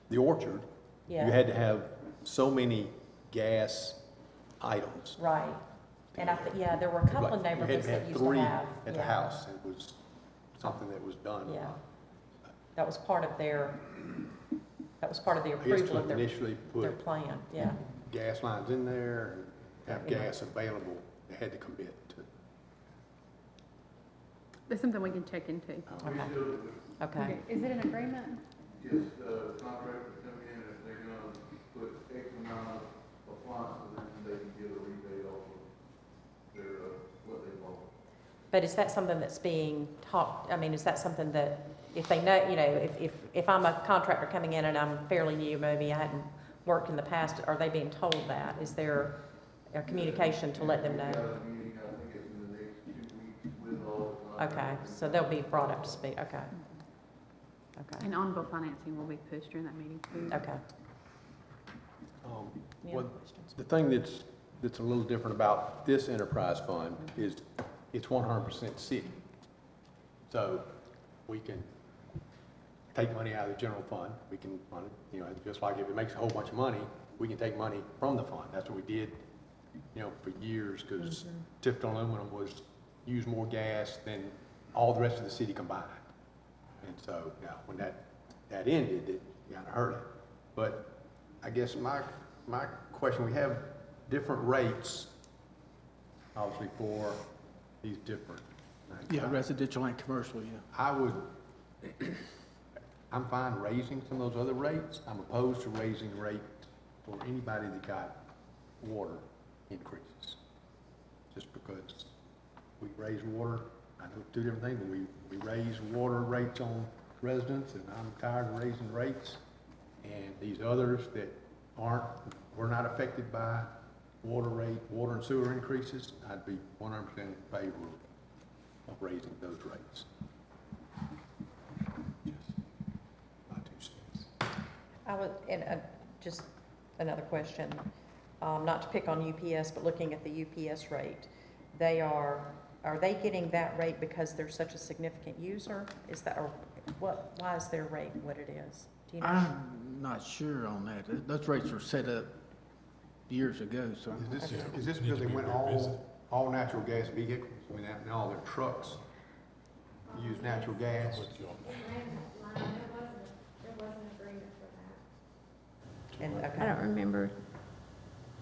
the Orchard. Yeah. You had to have so many gas items. Right. And there were a couple of neighborhoods that used to have. You had 3 at the house. It was something that was done. Yeah. That was part of the approval of initially their put plan, yeah. gas lines in there and have gas available. They had to commit to. That's something we can check into. Okay. Is it an agreement? Yes, contractors come in, if they're gonna put X amount of appliances in, they can get a rebate off of their, what they bought. But is that something that's being talked, is that something that, if they know, if I'm a contractor coming in and I'm fairly new, maybe I hadn't worked in the past, are they being told that? Is there a communication to let them know? I think it's in the next 2 weeks with all the Okay, so they'll be brought up to speed, okay. Okay, And on-bill financing will be pushed during that meeting too. okay. Any other Well, questions? the thing that's a little different about this enterprise fund is it's 100% city. So we can take money out of the general fund. We can, just like if it makes a whole bunch of money, we can take money from the fund. That's what we did, you know, for years, because Tifton Aluminum was, used more gas than all the rest of the city combined. And so, now, when that ended, it kind of hurt it. But I guess my question, we have different rates, obviously, for these different things. Yeah, residential and commercial, yeah. I'm fine raising some of those other rates. I'm opposed to raising rate for anybody that got water increases. Just because we raise water, I know two different things, but we raise water rates on residents, and I'm tired of raising rates. And these others that were not affected by water and sewer increases, I'd be 100% in favor of raising those rates. My 2 cents. I would, and just another question, not to pick on UPS, but looking at the UPS rate, are they getting that rate because they're such a significant user? Is that, or why is their rate what it is? Do you know? I'm not sure on that. Those rates were set up years ago, so. Is this because they went all natural gas vehicles? I mean, now all their trucks use natural gas? And, I don't remember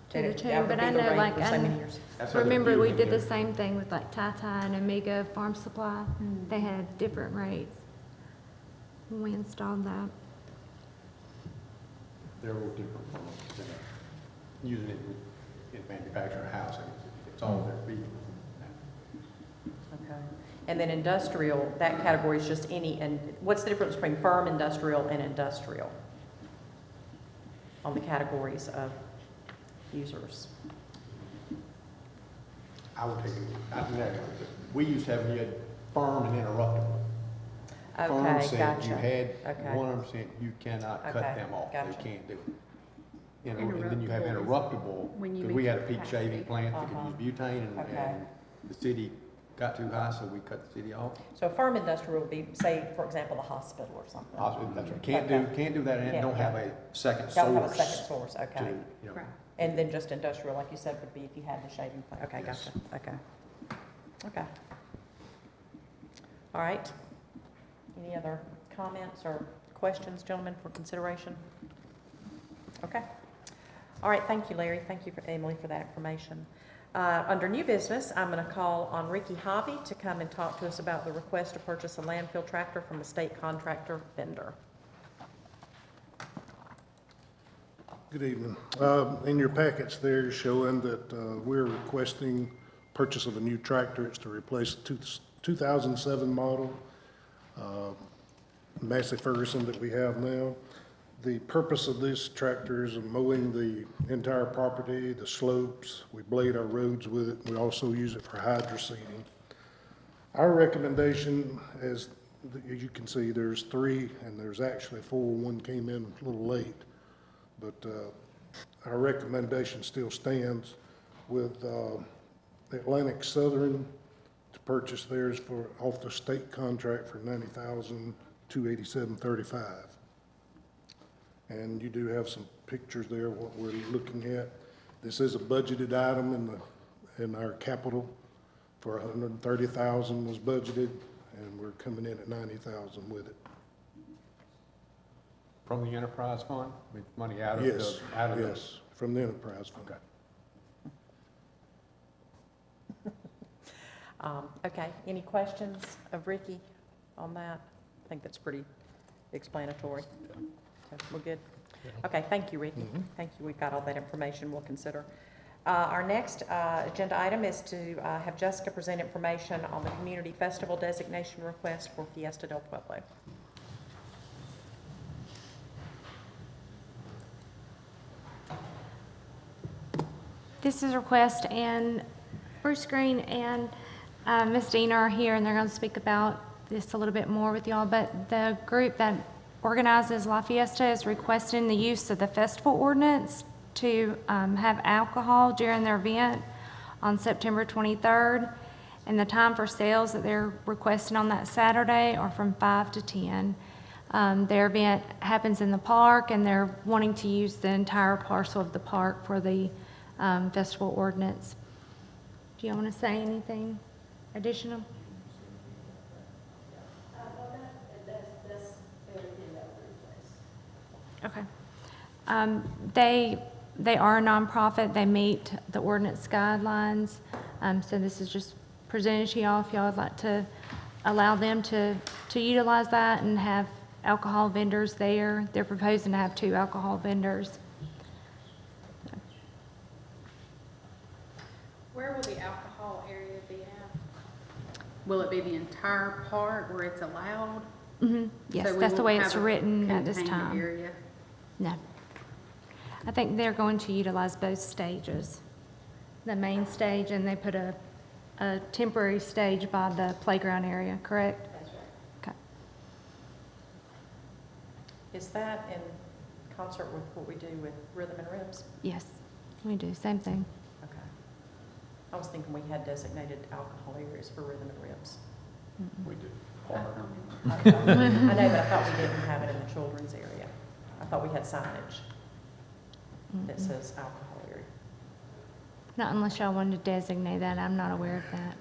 to And the that tune, would but be I the know, rate like, for so many years. remember we did the same thing with like Tata and Amiga Farm Supply. They had different rates when we installed that. They're all different from using it in manufacturing housing. It's all their vehicles. Okay. And then industrial, that category is just any, and what's the difference between firm industrial and industrial on the categories of users? I would take it, we used to have, you had firm and interruptible. Firm Okay, said you gotcha. had, Okay. 100%, you cannot cut Okay, them off. gotcha. They can't do it. And then you have interruptible, when you because we reach had a peak capacity. shaving plant that could use butane, Okay. and the city got too high, so we cut the city off. So a firm industrial would be, say, for example, the hospital or something. That's right. Can't do that, and Can't don't do have that. a second source. Don't have a second source, to, okay. you know, And then just industrial, like you said, would be if you had the shaving plant. Okay, Yes. gotcha, okay. Okay. All right. Any other comments or questions, gentlemen, for consideration? Okay. All right, thank you, Larry. Thank you, Emily, for that information. Under new business, I'm going to call on Ricky Hobby to come and talk to us about the request to purchase a landfill tractor from a state contractor vendor. Good evening. In your packets there showing that we're requesting purchase of a new tractor. It's to replace the 2007 model Massey Ferguson that we have now. The purpose of this tractor is mowing the entire property, the slopes. We blade our roads with it. We also use it for hydro seeding. Our recommendation, as you can see, there's 3, and there's actually 4. One came in a little late. But our recommendation still stands with Atlantic Southern to purchase theirs off the state contract for $90,287.35. And you do have some pictures there, what we're looking at. This is a budgeted item in our capital for $130,000 was budgeted, and we're coming in at $90,000 with it. From the enterprise fund, with money out of Yes, the, yes, from the enterprise fund. Okay. Okay, any questions of Ricky on that? I think that's pretty explanatory. So we're good? Okay, thank you, Ricky. Thank you. We've got all that information we'll consider. Our next agenda item is to have Jessica present information on the Community Festival designation request for Fiesta del Pueblo. This is a request, and Bruce Green and Ms. Dean are here, and they're going to speak about this a little bit more with y'all, but the group that organizes La Fiesta is requesting the use of the festival ordinance to have alcohol during their event on September 23rd, and the time for sales that they're requesting on that Saturday are from 5 to 10. Their event happens in the park, and they're wanting to use the entire parcel of the park for the festival ordinance. Do you want to say anything additional? Okay. They are a nonprofit. They meet the ordinance guidelines. So this is just presented to y'all if y'all would like to allow them to utilize that and have alcohol vendors there. They're proposing to have 2 alcohol vendors. Where will the alcohol area be at? Will it be the entire park where it's allowed? Yes, So we that's the won't way it's have a written at this contained time. area? No. I think they're going to utilize both stages. The main stage, and they put a temporary stage by the playground area, correct? That's right. Okay. Is that in concert with what we do with Rhythm and Ribs? Yes, we do, same thing. Okay. I was thinking we had designated alcohol areas for Rhythm and Ribs. We do. I know, but I thought we didn't have it in the children's area. I thought we had signage that says alcohol area. Not unless y'all wanted to designate that, I'm not aware of that.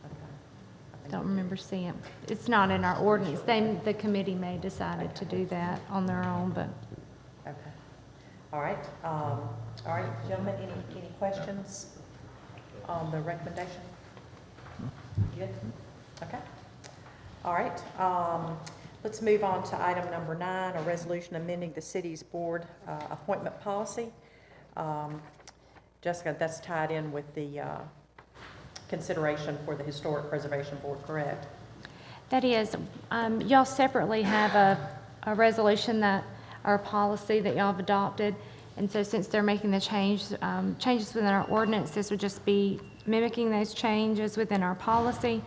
Okay. Don't remember seeing it. It's not in our ordinance. The committee may decided to do that on their own, but. Okay. All right, gentlemen, any questions on the recommendation? Good? Okay. All right, let's move on to item number 9, a resolution amending the city's board appointment policy. Jessica, that's tied in with the consideration for the Historic Preservation Board, correct? That is, y'all separately have a resolution that, or a policy that y'all have adopted. And so since they're making the changes within our ordinance, this would just be mimicking those changes within our policy.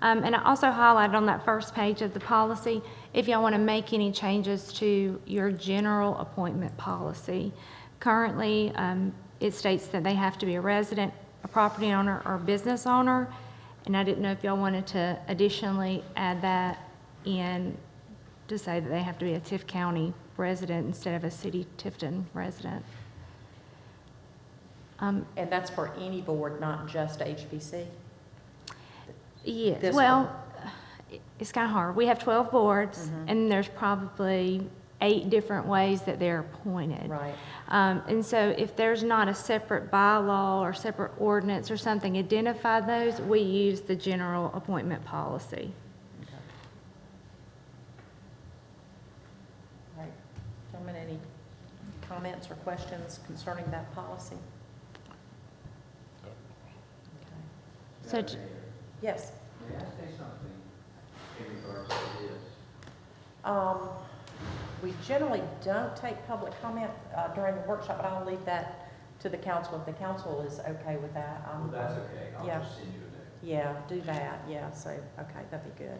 And I also highlighted on that first page of the policy, if y'all want to make any changes to your general appointment policy. Currently, it states that they have to be a resident, a property owner, or business owner. And I didn't know if y'all wanted to additionally add that in to say that they have to be a Tift County resident instead of a City Tifton resident. And that's for any board, not just HBC? Yes, This well, it's kind of hard. We have 12 boards, and there's probably 8 different ways that they're appointed. Right. And so if there's not a separate bylaw or separate ordinance or something identify those, we use the general appointment policy. Okay. All right. Gentlemen, any comments or questions concerning that policy? Okay. So, Yes? May I say something in regards to this? We generally don't take public comment during the workshop, but I'll leave that to the council if the council is okay with that. Well, that's okay. Yeah. I'll just send you a note. Yeah, do that, yeah, so, okay, that'd be good.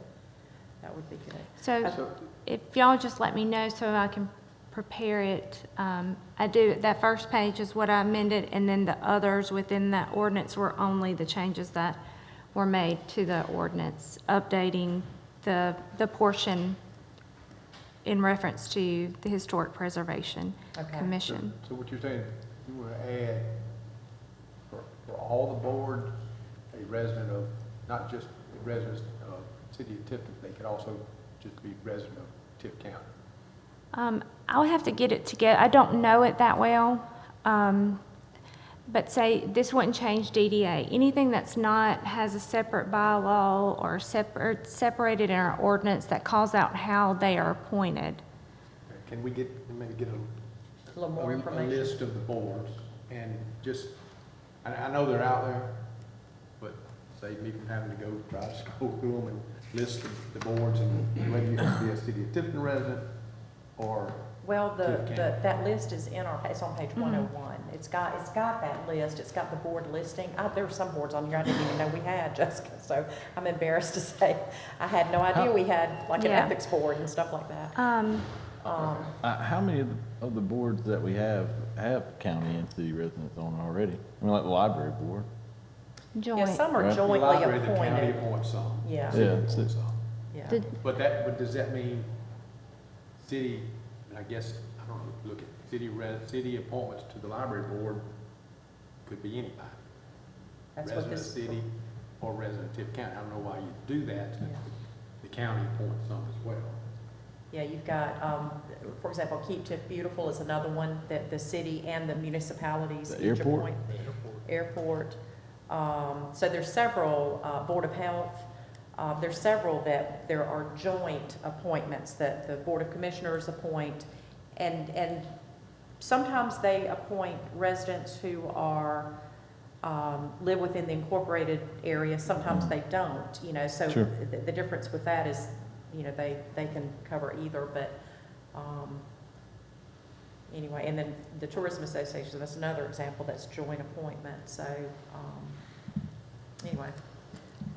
That would be good. so if y'all just let me know so I can prepare it. I do, that first page is what I amended, and then the others within that ordinance were only the changes that were made to the ordinance, updating the portion in reference to the Historic Preservation Okay. Commission. So what you're saying, you want to add for all the boards, a resident of, not just a resident of City of Tifton, they could also just be resident of Tift County. I'll have to get it together. I don't know it that well. But say this wouldn't change DDA. Anything that's not, has a separate bylaw or separated in our ordinance that calls out how they are appointed. Can we maybe get A little more a information. list of the boards and just, I know they're out there, but save me from having to go try to scroll through them and list the boards and whether you have to be a City of Tifton resident or. Well, Tift County. that list is it's on page 101. It's got that list, it's got the board listing. There were some boards on here I didn't even know we had, Jessica, so I'm embarrassed to say. I had no idea we had like an Yeah. ethics board and stuff like that. How many of the boards that we have county and city residents on already? I mean, like the library board. Joint. Yeah, some are Right. jointly The library, the county appointed. appoints some. Yeah. City Yeah, appoints some. Yeah. The- But does that mean city, and I guess, I don't know, look at city appointments to the library board could be anybody. That's what Resident of this, the city or resident of Tiffin County. I don't know why you do that, since the county appoints some as well. yeah, you've got, for example, Keep Tiff Beautiful is another one that the city and the municipalities The each airport? appoint. Airport. So there's several, Board of Health, there's several that there are joint appointments that the Board of Commissioners appoint, and sometimes they appoint residents who are, live within the incorporated area, sometimes they don't, you know, so Sure. the difference with that is, you know, they can cover either, but, anyway, and then the Tourism Association, that's another example, that's joint appointment, so, anyway.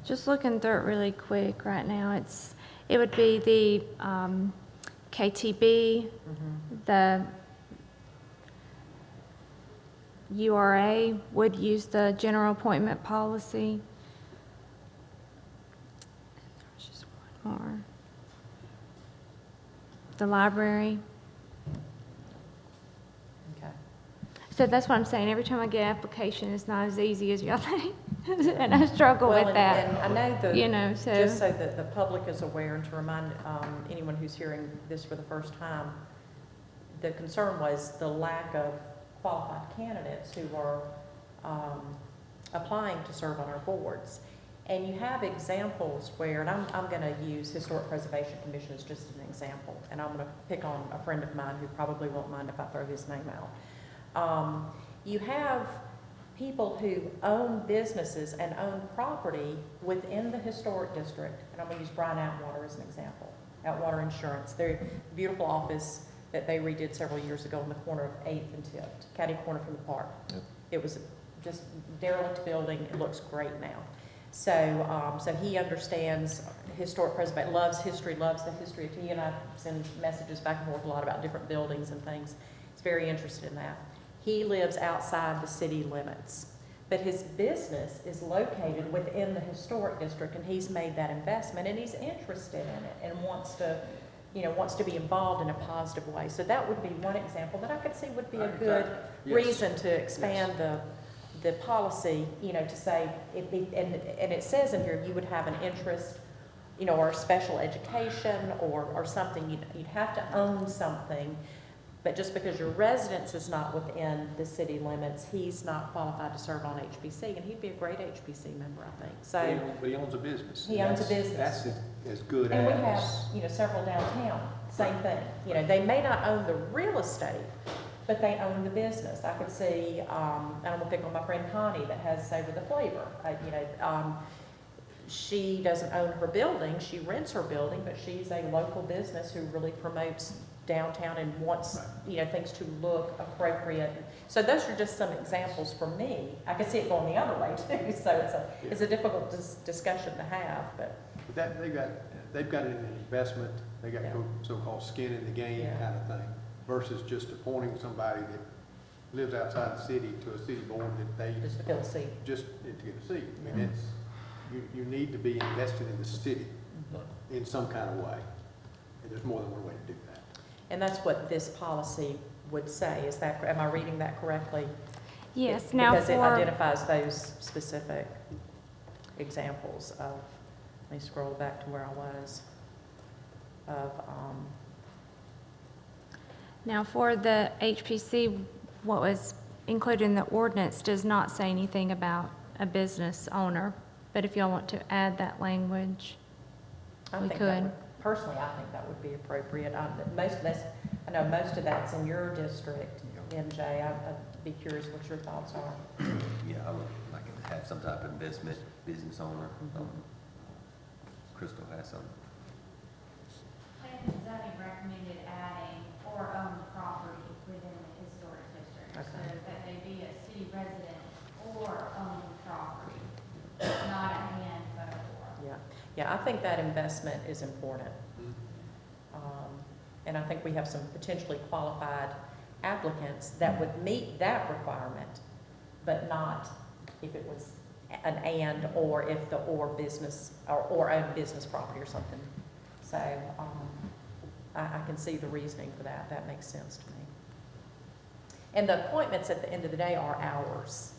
Just looking through it really quick right now, it would be the KTB, the URA would use the general appointment policy. There's just one more. The library. Okay. So that's what I'm saying. Every time I get an application, it's not as easy as y'all think. And I struggle Well, with that. And I know that, You know, so. just so that the public is aware, and to remind anyone who's hearing this for the first time, the concern was the lack of qualified candidates who are applying to serve on our boards. And you have examples where, and I'm going to use Historic Preservation Commission as just an example, and I'm going to pick on a friend of mine who probably won't mind if I throw his name out. You have people who own businesses and own property within the historic district, and I'm going to use Bryan Atwater as an example. Atwater Insurance, their beautiful office that they redid several years ago on the corner of 8th and Tift, catty corner from the park. Yep. It was just derelict building. It looks great now. So, so he understands historic preservation, loves the history of He and I send messages back and forth a lot about different buildings and things. He's very interested in that. He lives outside the city limits, but his business is located within the historic district, and he's made that investment, and he's interested in it and wants to, you know, wants to be involved in a positive way. So that would be one example that I could see would be a good reason to expand the policy, you know, to say, and it says in here, you would have an interest, you know, or special education or something, you'd have to own something, but just because your residence is not within the city limits, he's not qualified to serve on HPC, and he'd be a great HPC member, I think, so. But he owns a business. He owns a business. That's as good as. And we have, you know, several downtown, same thing. You know, they may not own the real estate, but they own the business. I could see, and I'm gonna pick on my friend Connie that has Savor the Flavor. You know, she doesn't own her building, she rents her building, but she's a local business who really promotes downtown and wants, you know, things to look appropriate. So those are just some examples for me. I could see it going the other way too, so it's a difficult discussion to have, but. That, they've got an investment, they got so-called skin in the game kind of thing, versus just appointing somebody that lives outside the city to a city board that they. Just to fill a seat. Just to get a seat. I mean, it's, you need to be invested in the city in some kind of way, and there's more than one way to do that. And that's what this policy would say. Is that, am I reading that correctly? Yes, now because it for, identifies those specific examples of, let me scroll back to where I was, of, now for the HPC, what was included in the ordinance does not say anything about a business owner, but if y'all want to add that language, we could. Personally, I think that would be appropriate. Most of this, I know most of that's in your district, MJ. I'd be curious what your thoughts are. Yeah, I would like to have some type of investment, business owner. Crystal has some. Planning and zoning recommended adding or owned property within the historic district. So that they be a city resident or owned property, not a hand vote. Yeah, I think that investment is important. And I think we have some potentially qualified applicants that would meet that requirement, but not if it was an and, or if the or business, or own business property or something. So, I can see the reasoning for that. That makes sense to me. And the appointments at the end of the day are ours.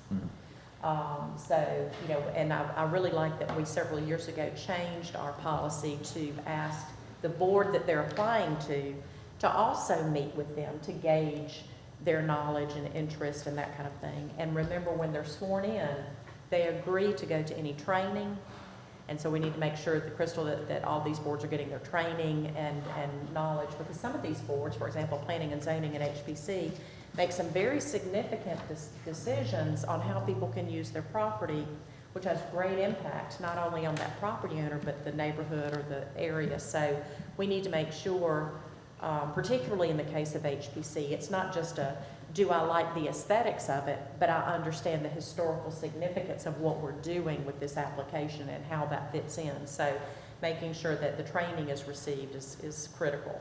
So, you know, and I really like that we several years ago changed our policy to ask the board that they're applying to also meet with them to gauge their knowledge and interest and that kind of thing. And remember, when they're sworn in, they agree to go to any training. And so we need to make sure, Crystal, that all these boards are getting their training and knowledge, because some of these boards, for example, Planning and Zoning and HPC, make some very significant decisions on how people can use their property, which has great impact, not only on that property owner, but the neighborhood or the area. So we need to make sure, particularly in the case of HPC, it's not just a, do I like the aesthetics of it, but I understand the historical significance of what we're doing with this application and how that fits in. So making sure that the training is received is critical.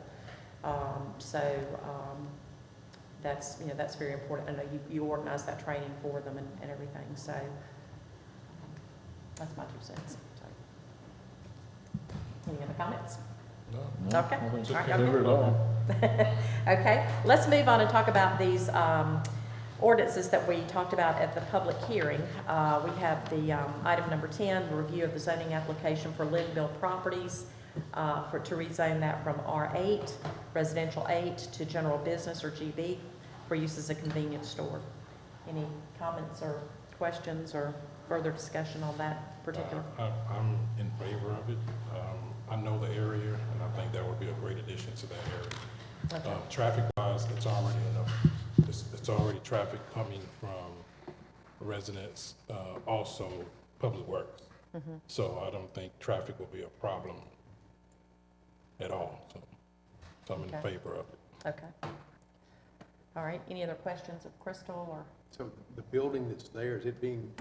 That's, you know, that's very important. I know you organize that training for them and everything. So that's my 2 cents. So, any other comments? No. Okay. I think All right, cover it all. Okay, let's move on and talk about these ordinances that we talked about at the public hearing. We have the item number 10, the review of the zoning application for Linville Properties to rezone that from R8, residential 8, to general business or GB for use as a convenience store. Any comments or questions or further discussion on that particular? I'm in favor of it. I know the area, and I think that would be a great addition to that area. Okay. Traffic-wise, it's already enough. It's already traffic coming from residents, also Public Works. So I don't think traffic will be a problem at all. So I'm in favor of it. Okay. All right. Any other questions of Crystal or? So the building that's there, is it being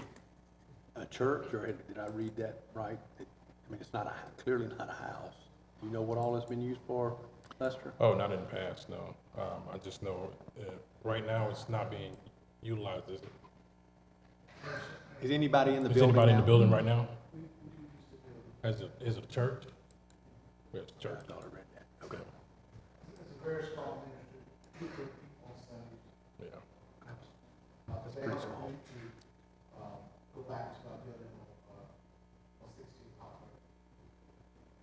a church, or did I read that right? I mean, it's not clearly not a house. Do you know what all it's been used for, Lester? Oh, not in the past, no. I just know right now it's not being utilized, is it? Is anybody in the Is building anybody in now? the building right now? Is it a church? Yeah, it's a church. I thought I read that. Okay. It's a very small ministry, 2 people on Sundays. Yeah. That's pretty small. Go back to my building on 16th Highway.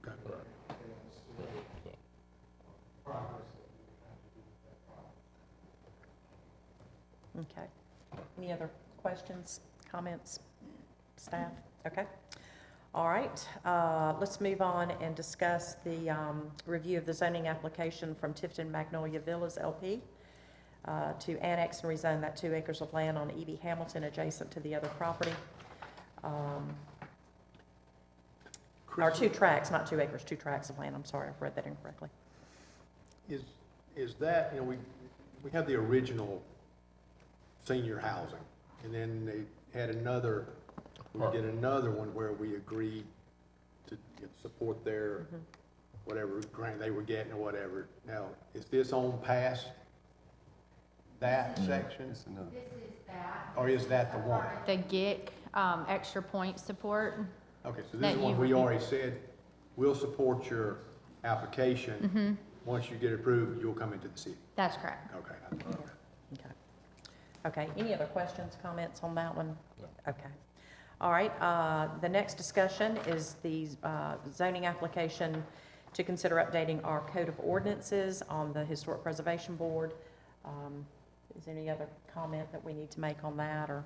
Okay. Right. Progress that we have to do with that project. Okay. Any other questions, comments, staff? Okay. All right. Let's move on and discuss the review of the zoning application from Tifton Magnolia Villas LP to annex and rezone that 2 acres of land on E.B. Hamilton adjacent to the other property. Or 2 tracts, not 2 acres, 2 tracts of land. I'm sorry, I've read that incorrectly. Is that, you know, we have the original senior housing, and then they had another, we did another one where we agreed to support their whatever grant they were getting or whatever. Now, is this on past that section? This is that. Or is that the one? The GIC, extra point support. Okay, so this That is one you- we already said, we'll support your application. Once you get approved, you'll come into the city. That's correct. Okay. Okay. Okay, any other questions, comments on that one? Okay. All right, the next discussion is the zoning application to consider updating our code of ordinances on the Historic Preservation Board. Is there any other comment that we need to make on that, or?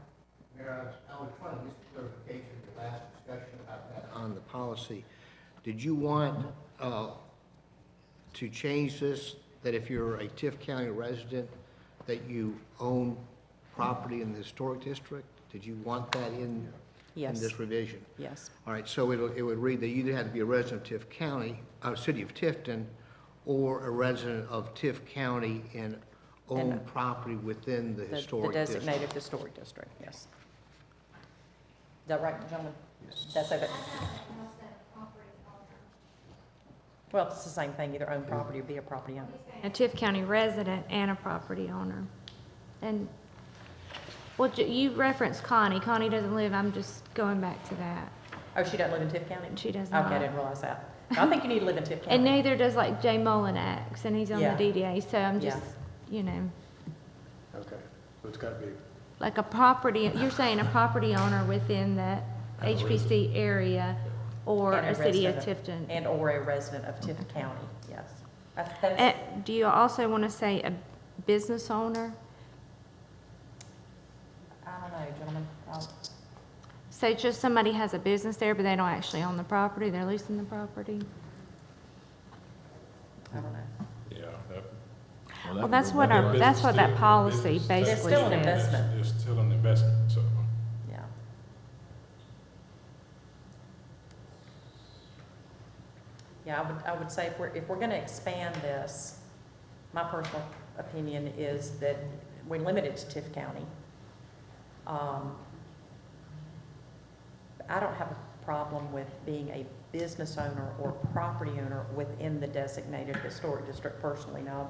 Mayor, I was trying to get clarification in the last discussion about that on the policy. Did you want to change this, that if you're a Tift County resident, that you own property in the historic district? Did you want that in this revision? Yes. All right, so it would read that you either had to be a resident of Tift County, City of Tifton, or a resident of Tift County and own property within the historic The district. designated historic district, yes. Is that right, gentlemen? Yes. That's okay. Well, it's the same thing, either own property or be a property owner. A Tift County resident and a property owner. And, well, you referenced Connie. Connie doesn't live, I'm just going back to that. Oh, she doesn't live in Tift County? She does Okay, I not. didn't realize that. I think you need to live in Tift County. And neither does like Jay Mullinax, and he's on the Yeah. DDA, so I'm Yeah. just, you know, Okay, so it's gotta be, like a property, you're saying a property owner within the HPC area or And a city of resident Tifton. And or a resident of Tift County, yes. Do you also want to say a business owner? I don't know, gentlemen. So just somebody has a business there, but they don't actually own the property, they're leasing the property? I don't know. Yeah. Well, that's what our, that's what that policy basically It's still an says. investment. It's still an investment, so. Yeah. Yeah, I would say if we're gonna expand this, my personal opinion is that we limit it to Tift County. I don't have a problem with being a business owner or property owner within the designated historic district personally. Now,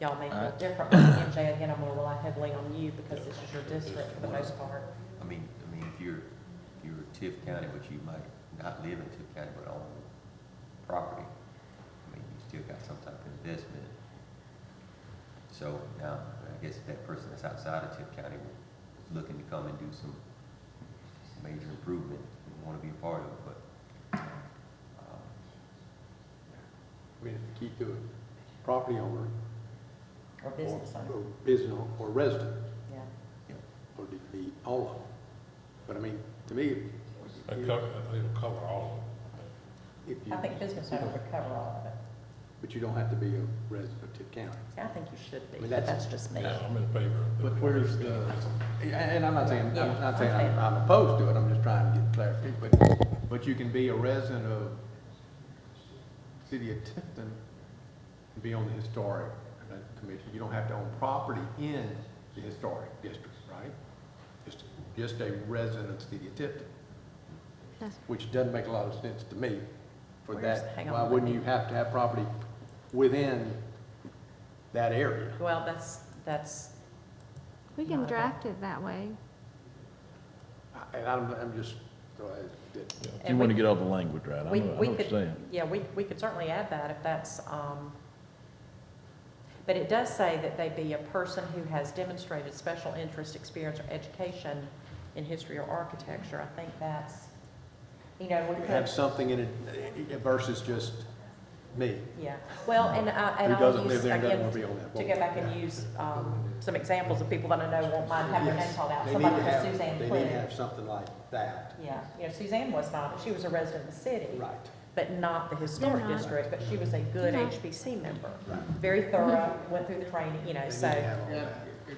y'all may feel differently, and Jay, again, I'm gonna rely heavily on you because this is your district for the most part. I mean, if you're Tiff County, which you might not live in Tiff County, but own property, I mean, you still got some type of investment. So now, I guess that person that's outside of Tiff County was looking to come and do some major improvement and want to be a part of it, but, we have to keep to it, property owner. Or business owner. Or business or resident, Yeah. or the owner. But I mean, to me, It'll cover all if you. I think business owner would cover all of it. But you don't have to be a resident of Tiff County. See, I think you should be, I mean, but that's- that's just of me. it. Yeah, I'm in favor of But where's the, and I'm not saying, Yeah, I'm not saying okay. I'm opposed to it, I'm just trying to get clarity, but you can be a resident of city of Tifton and be on the historic commission. You don't have to own property in the historic district, right? Just a resident of the city of Tifton, That's- which doesn't make a lot of sense to me for Where's- that. hang on, Why let wouldn't me- you have to have property within that area? Well, that's, We can draft it that way. And I'm just, so You And want to we- get all the language right. I we know what you're could, saying. yeah, we could certainly add that if that's, but it does say that they be a person who has demonstrated special interest, experience, or education in history or architecture. I think that's, we have could, something in it versus just me. yeah. Well, and Who I'll doesn't use, live there and doesn't again, want to be on that to board. go back and use, some examples of people that I know won't mind having their name called out. They need Somebody to like have, Suzanne they need Flynn. to have something like that. Yeah, Suzanne was not, she was a resident of the city. Right. But not the historic They're not. district, but she was a good They're not. HBC member. Very thorough, went through the training, They need so. to have all Yeah, that.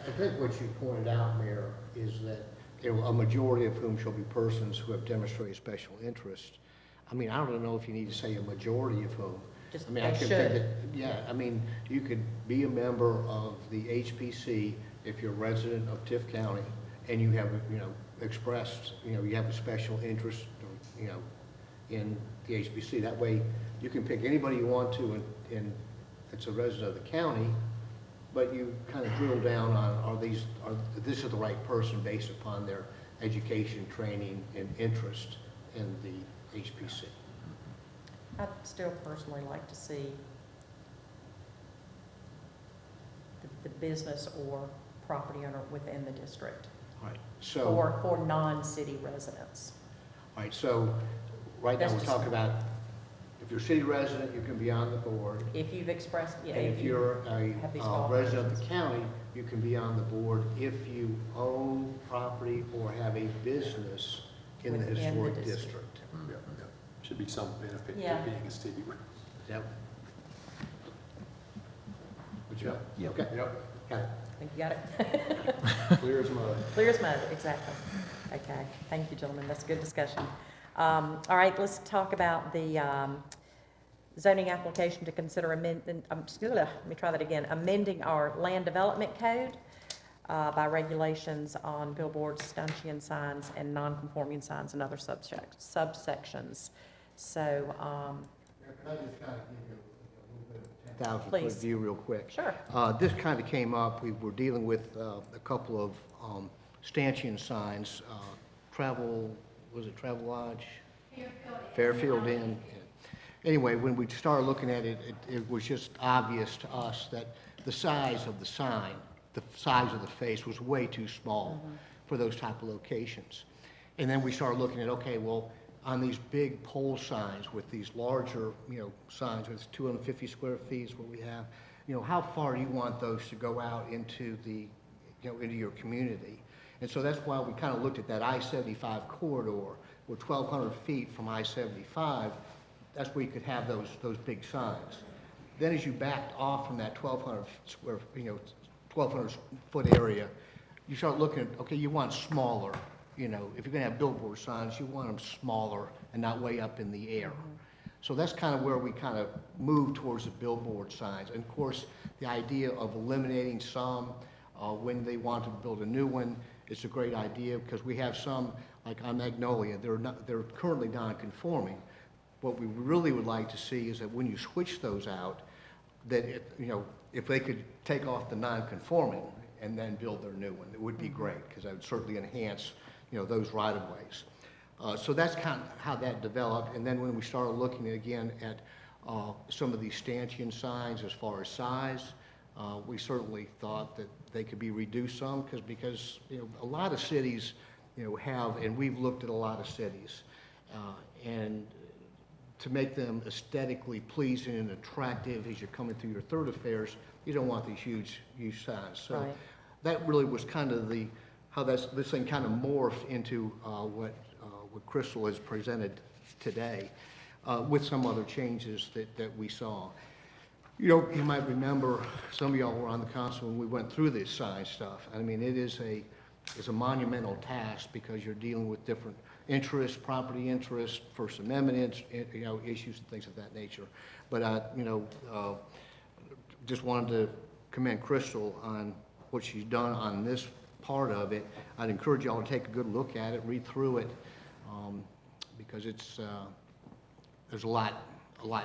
I think what you pointed out, Mayor, is that a majority of whom shall be persons who have demonstrated special interest. I mean, I don't know if you need to say a majority of whom. Just I mean, I they can think should. that, yeah, I mean, you could be a member of the HPC if you're a resident of Tiff County and you have, expressed, you have a special interest, in the HPC. That way, you can pick anybody you want to and that's a resident of the county, but you kind of drill down on, this is the right person based upon their education, training, and interest in the HPC. I'd still personally like to see the business or property owner within the district All right, so, for non-city residents. all right, so, right now, That's we're just- talking about, if you're a city resident, you can be on the board. If you've expressed, yeah. And if you're have these a resident of qualifications. the county, you can be on the board if you own property or have a business in the Within the historic district. district. Yeah, yeah. Should be some benefit Yeah. to being a city resident. Yep. Good job. Yep. Okay. Yep. Got it. I think you got it. Clear as mud. Clear as mud, exactly. Okay, thank you, gentlemen, that's a good discussion. All right, let's talk about the zoning application to consider amending, let me try that again, amending our land development code by regulations on billboards, stanchion signs, and non-conforming signs and other subsections. So, Can I just kind of give you a little bit of 10,000-foot Please. view real quick? Sure. This kind of came up, we were dealing with a couple of stanchion signs, Travel Lodge? Fairfield Inn. Yeah. anyway, when we started looking at it, it was just obvious to us that the size of the sign, the size of the face was way too small for those type of locations. And then we started looking at, okay, well, on these big pole signs with these larger, signs with 250 square feet is what we have, how far do you want those to go out into the, into your community? And so that's why we kind of looked at that I-75 corridor, where 1,200 feet from I-75, that's where you could have those big signs. Then as you backed off from that 1,200 foot area, you start looking at, okay, you want smaller, if you're gonna have billboard signs, you want them smaller and not way up in the air. So that's kind of where we kind of moved towards the billboard signs. And of course, the idea of eliminating some when they want to build a new one, it's a great idea because we have some, like on Magnolia, they're currently non-conforming. What we really would like to see is that when you switch those out, that if they could take off the non-conforming and then build their new one, it would be great because that would certainly enhance those right-of-ways. So that's kind of how that developed. And then when we started looking again at some of these stanchion signs as far as size, we certainly thought that they could be reduced some because a lot of cities have, and we've looked at a lot of cities, and to make them aesthetically pleasing and attractive as you're coming through your thoroughfares, you don't want these huge signs. So that really was kind of how this thing kind of morphed into what Crystal has presented today, with some other changes that we saw. You might remember, some of y'all were on the council when we went through this sign stuff. I mean, it's a monumental task because you're dealing with different interests, property interests, First Amendment, issues and things of that nature. But just wanted to commend Crystal on what she's done on this part of it. I'd encourage y'all to take a good look at it, read through it, because there's a lot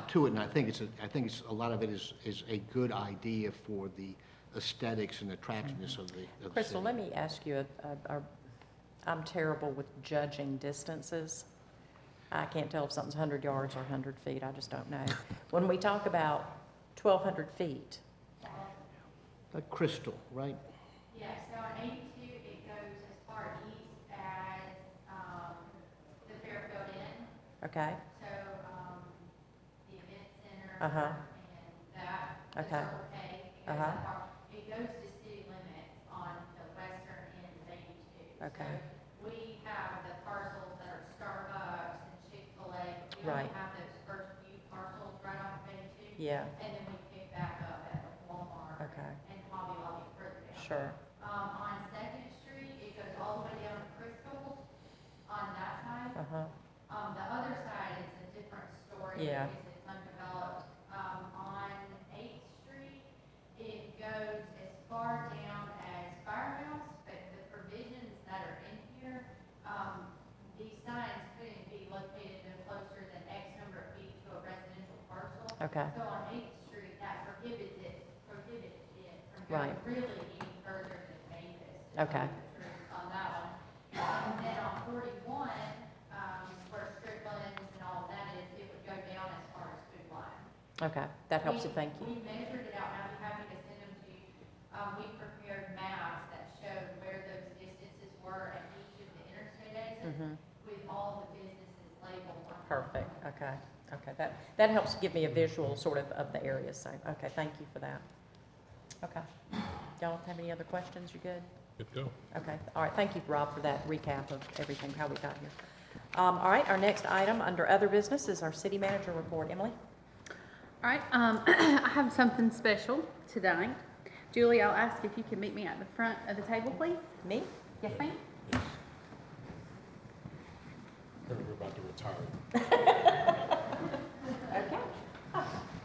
to it, and I think a lot of it is a good idea for the aesthetics and attractiveness of the Crystal, city. let me ask you, I'm terrible with judging distances. I can't tell if something's 100 yards or 100 feet, I just don't know. When we talk about 1,200 feet. Like Crystal, right? Yeah, so on 82, it goes as far east as the Fairfield Inn. Okay. So the event center Uh-huh. and that, Okay. Circle K, it goes that far. It goes to city limits on the western end of 82. Okay. So we have the parcels that are Starbucks and Chick-fil-A, but we Right. only have those first few parcels right off of 82. Yeah. And then we pick back up at Walmart. Okay. And Hobby Lobby further down. Sure. On Second Street, it goes all the way down to Crystal on that side. Uh-huh. The other side is a different story. Yeah. Because it's undeveloped. On 8th Street, it goes as far down as Firehouse, but the provisions that are in here, these signs couldn't be located no closer than X number of feet to a residential parcel. Okay. So on 8th Street, that prohibits it from Right. going really any further than Mavis. to Okay. tell you the truth On that one. And then on 41, where Strickland's and all of that is, it would go down as far as Food Line. Okay, that helps you, thank you. We measured it out, and I'd be happy to send them to you. We prepared maps that showed where those distances were at each of the interstate exits with all the businesses labeled on them. Perfect, okay, that helps give me a visual sort of the areas, so, okay, thank you for that. Okay, y'all have any other questions, you good? Good to go. Okay, all right, thank you, Rob, for that recap of everything, how we got here. All right, our next item under other business is our city manager report. Emily? All right, I have something special tonight. Julie, I'll ask if you can meet me at the front of the table, please. Me? Yes, ma'am. Heard we're about to retire. Okay.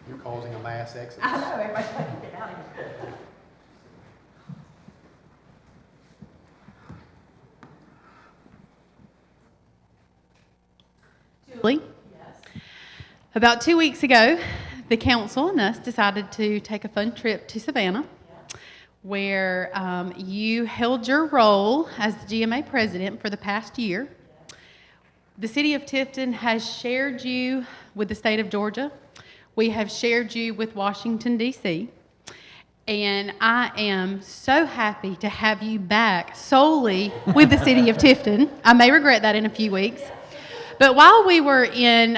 You're causing a mass exodus. I know, everybody's like, get out of here. Julie? Yes. About 2 weeks ago, the council and us decided to take a fun trip to Savannah, where you held your role as the GMA president for the past year. The city of Tifton has shared you with the state of Georgia. We have shared you with Washington, D.C. And I am so happy to have you back solely with the city of Tifton. I may regret that in a few weeks. But while we were in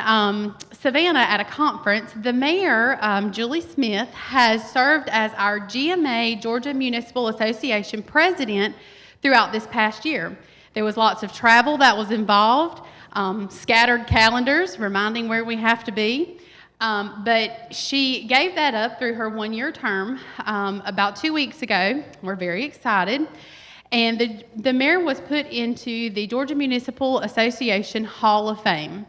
Savannah at a conference, the mayor, Julie Smith, has served as our GMA, Georgia Municipal Association president throughout this past year. There was lots of travel that was involved, scattered calendars reminding where we have to be. But she gave that up through her one-year term about 2 weeks ago. We're very excited. And the mayor was put into the Georgia Municipal Association Hall of Fame.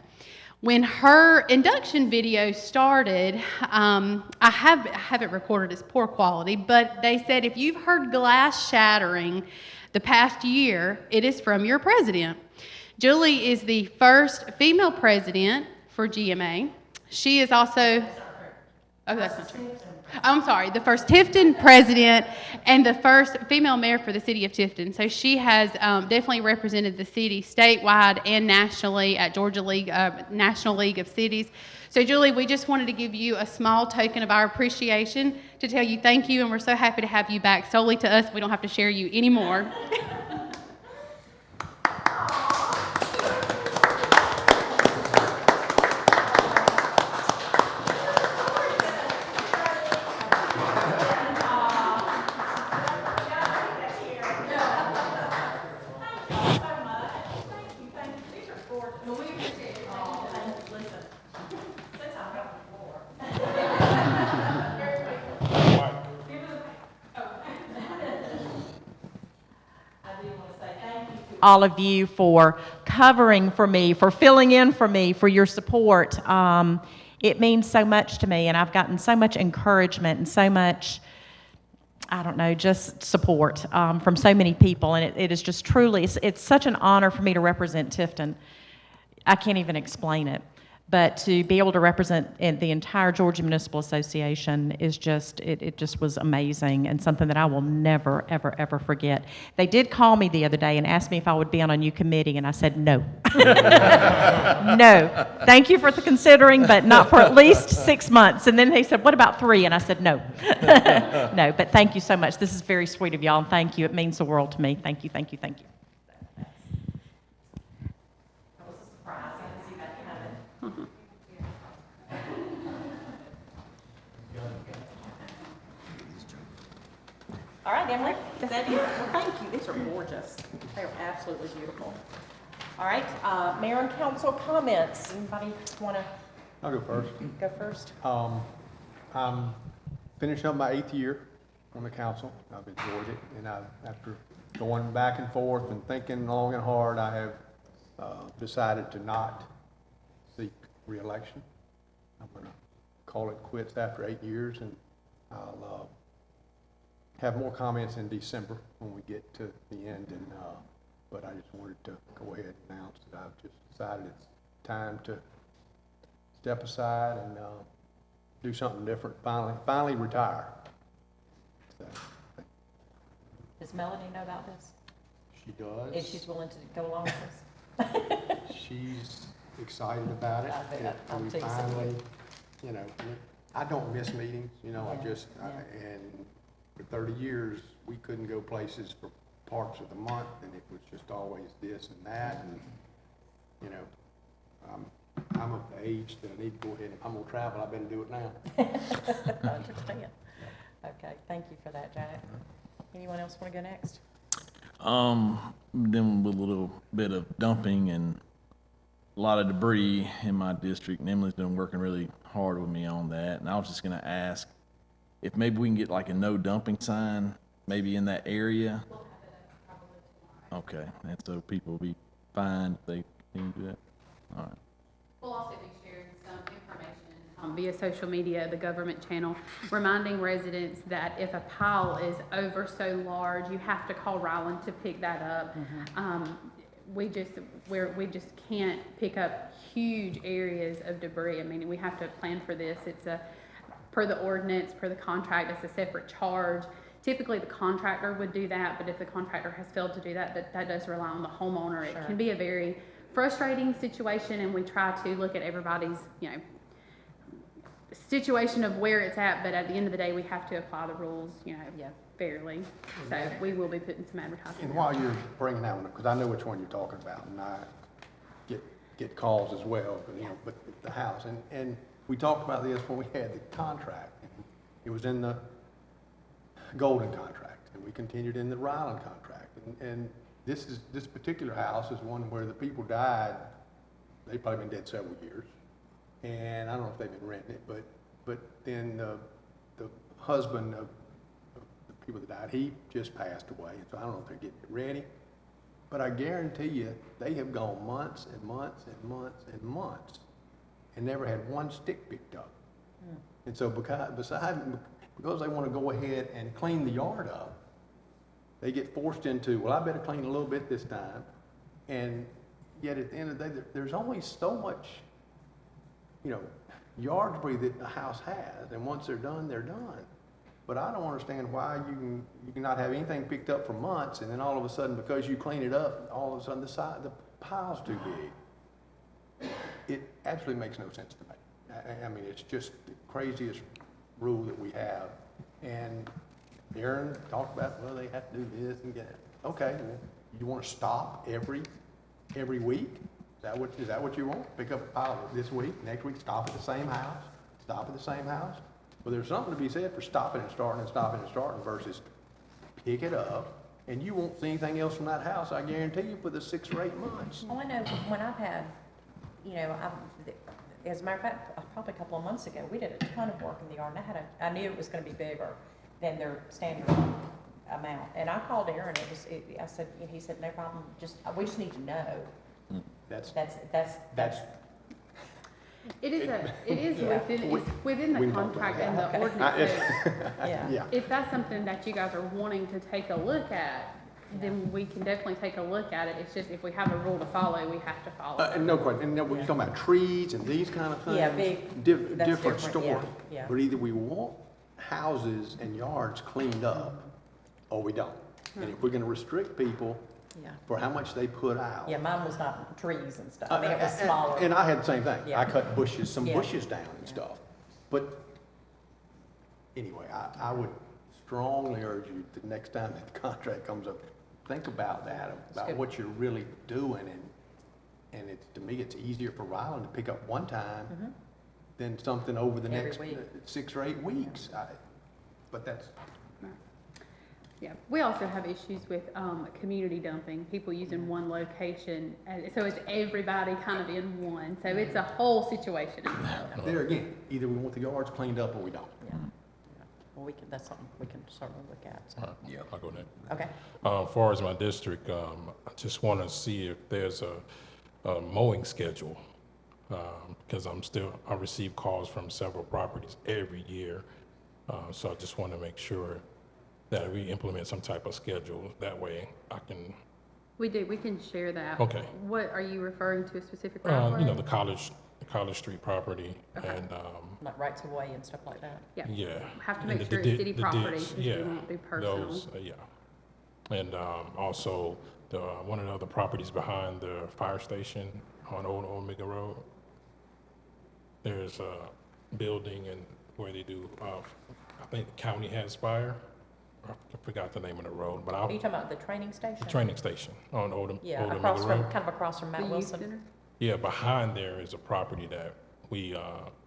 When her induction video started, I have it recorded as poor quality, but they said if you've heard glass shattering the past year, it is from your president. Julie is the first female president for GMA. She is also, oh, that's not true. I'm sorry, the first Tifton president and the first female mayor for the city of Tifton. So she has definitely represented the city statewide and nationally at Georgia League, National League of Cities. So Julie, we just wanted to give you a small token of our appreciation to tell you thank you, and we're so happy to have you back solely to us. We don't have to share you anymore. All of you for covering for me, for filling in for me, for your support. It means so much to me, and I've gotten so much encouragement and so much, I don't know, just support from so many people, and it is just truly, it's such an honor for me to represent Tifton. I can't even explain it. But to be able to represent the entire Georgia Municipal Association is just, it just was amazing and something that I will never, ever, ever forget. They did call me the other day and asked me if I would be on a new committee, and I said no. No. Thank you for considering, but not for at least 6 months. And then they said, what about 3? And I said no. No, but thank you so much. This is very sweet of y'all, and thank you. It means the world to me. Thank you, thank you, thank you. All right, Emily, is that it? Well, thank you. These are gorgeous. They are absolutely beautiful. All right, mayor and council comments. Anybody want to? I'll go first. Go first. I'm finishing up my 8th year on the council. I've enjoyed it, and after going back and forth and thinking long and hard, I have decided to not seek re-election. I'm going to call it quits after 8 years, and I'll have more comments in December when we get to the end. And but I just wanted to go ahead and announce that I've just decided it's time to step aside and do something different. Finally retire. So, Does Melanie know about this? she does. If she's willing to go along with this? She's excited about it. I bet. And I'm we teasing. finally, you know, I don't miss meetings, you know, and for 30 years, we couldn't go places for parts of the month, and it was just always this and that, and, you know, I'm of the age that I need to go ahead and, I'm gonna travel, I better do it now. I understand. Okay, thank you for that, Jack. Anyone else want to go next? Then with a little bit of dumping and a lot of debris in my district, and Emily's been working really hard with me on that, and I was just gonna ask if maybe we can get like a no dumping sign, maybe in that area. Okay, and so people will be fine if they can do that. All right. We'll also be sharing some information via social media, the government channel, reminding residents that if a pile is over so large, you have to call Ryland to pick that up. We just can't pick up huge areas of debris. I mean, we have to plan for this. It's per the ordinance, per the contract, it's a separate charge. Typically, the contractor would do that, but if the contractor has failed to do that, that does rely on the homeowner. It can be a very frustrating situation, and we try to look at everybody's, situation of where it's at, but at the end of the day, we have to apply the rules, fairly. So we will be putting some advertising. And while you're bringing that one up, because I know which one you're talking about, and I get calls as well, but the house, and we talked about this when we had the contract. It was in the Golden contract, and we continued in the Ryland contract. And this particular house is one where the people died, they've probably been dead several years. And I don't know if they've been renting it, but then the husband of the people that died, he just passed away. So I don't know if they're getting it ready. But I guarantee you, they have gone months and months and months and months and never had one stick picked up. And so because they want to go ahead and clean the yard up, they get forced into, well, I better clean a little bit this time. And yet at the end of the day, there's only so much, yard debris that a house has, and once they're done, they're done. But I don't understand why you can not have anything picked up for months, and then all of a sudden, because you clean it up, all of a sudden the pile's too big. It absolutely makes no sense to me. I mean, it's just the craziest rule that we have. And Aaron talked about, well, they have to do this and get it. Okay, well, you want to stop every week? Is that what you want? Pick up a pile this week, next week stop at the same house, stop at the same house? Well, there's something to be said for stopping and starting and stopping and starting versus pick it up, and you won't see anything else from that house, I guarantee you, for the 6 or 8 months. Well, I know when I've had, as a matter of fact, probably a couple of months ago, we did a ton of work in the yard, and I knew it was gonna be bigger than their standard amount. And I called Aaron, I said, he said, no problem, we just need to know. That's. It is it's within the contract and the ordinance. Yeah. If that's something that you guys are wanting to take a look at, then we can definitely take a look at it. It's just if we have a rule to follow, we have to follow it. And no question, and when you're talking about trees and these kind of things. Yeah, different story. yeah. But either we want houses and yards cleaned up, or we don't. And if we're gonna restrict people for how much they put out. Yeah, mine was not trees and stuff. I mean, it was smaller. And I had the same thing. Yeah. I cut some bushes down and stuff. But anyway, I would strongly urge you, the next time that the contract comes up, think about that, about what you're really doing. And to me, it's easier for Ryland to pick up one time than something over the next 6 or 8 weeks. But that's... Yeah, we also have issues with community dumping, people using one location, so it's everybody kind of in one, so it's a whole situation. There again, either we want the yards cleaned up or we don't. Yeah. Well, that's something we can certainly look at. So. Yeah, I'll go next. Okay. As far as my district, I just want to see if there's a mowing schedule, because I receive calls from several properties every year, so I just want to make sure that we implement some type of schedule. That way I can... We can share that. Okay. What, are you referring to a specific property? The College Street property, and... like rights of way and stuff like that? Yeah. Have to make sure it's city property, because we won't do personal. Those, and also, one of the other properties behind the fire station on Old Omega Road, there's a building and where they do, I think the county has fire. I forgot the name of the road, but Are you talking about the training station? The training station on Old Omega Road. Kind of across from Matt Wilson. Center? Yeah, behind there is a property that we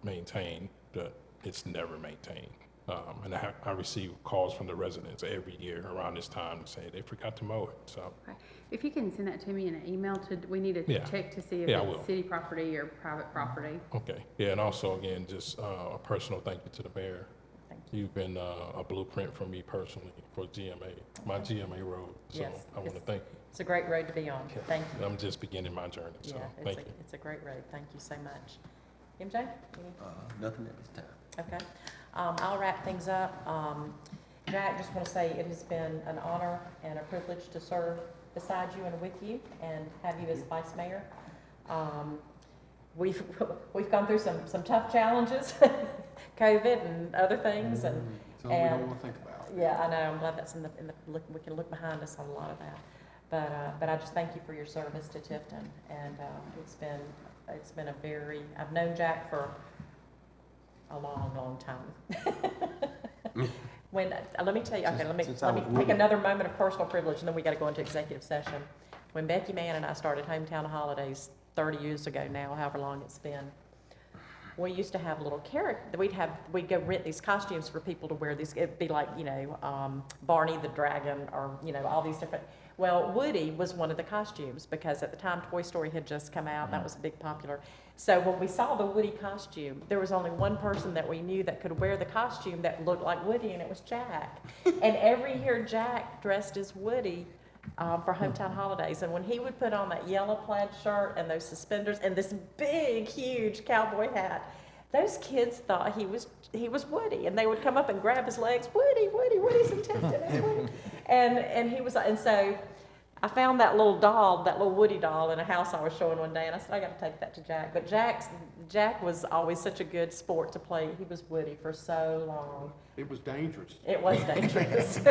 maintain, but it's never maintained. And I receive calls from the residents every year around this time to say they forgot to mow it. So, okay. If you can send that to me in an email, we need to check to see if it's city property or private property. Okay. Yeah, and also again, just a personal thank you to the mayor. You've been a blueprint for me personally for GMA, my GMA road. So I want to thank you. It's a great road to be on. Thank you. I'm just beginning my journey. So thank you. It's a great road. Thank you so much. MJ? Nothing at this time. Okay. I'll wrap things up. Jack, just want to say it has been an honor and a privilege to serve beside you and with you and have you as vice mayor. We've gone through some tough challenges, COVID and other things, and we don't want to think about. Yeah, I know. I'm glad that's we can look behind us on a lot of that. But I just thank you for your service to Tifton, and it's been a very, I've known Jack for a long, long time. When, let me tell you, okay, let me take another moment of personal privilege, and then we got to go into executive session. When Becky Mann and I started Hometown Holidays 30 years ago now, however long it's been, we used to have a little character. We'd go rent these costumes for people to wear. These, it'd be like, Barney the Dragon, or, all these different. Well, Woody was one of the costumes, because at the time Toy Story had just come out. That was a big popular. So when we saw the Woody costume, there was only one person that we knew that could wear the costume that looked like Woody, and it was Jack. And every year Jack dressed as Woody for Hometown Holidays. And when he would put on that yellow plaid shirt and those suspenders and this big, huge cowboy hat, those kids thought he was Woody, and they would come up and grab his legs. Woody's in Tifton. It's Woody. And he was, and so I found that little doll, that little Woody doll, in a house I was showing one day, and I said, I got to take that to Jack. But Jack was always such a good sport to play. He was Woody for so long. It was dangerous. It was dangerous. You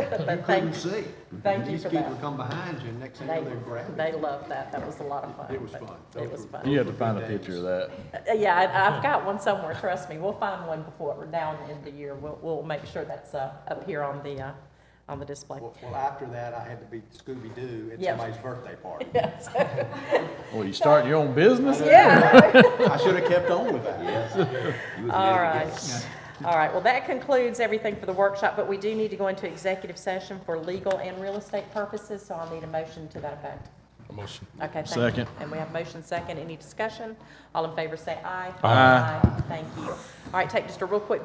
couldn't see. Thank you These for kids that. would come behind you, and next thing you know, they're grabbing. They loved that. That was a lot of fun. It was fun. It was fun. You have to find a picture of that. Yeah, I've got one somewhere, trust me. We'll find one before, now in the end of the year. We'll make sure that's up here on the display. Well, after that, I had to be Scooby-Doo at Yep. somebody's birthday party. Yes. Well, you start your own business? Yeah. I should have kept on with that. Yes. You was All ready to right. go. All right, well, that concludes everything for the workshop, but we do need to go into executive session for legal and real estate purposes, so I'll need a motion to that effect. A motion. Okay, thank you. Second. And we have motion second. Any discussion? All in favor say aye. Aye. Thank you. All right, take just a real quick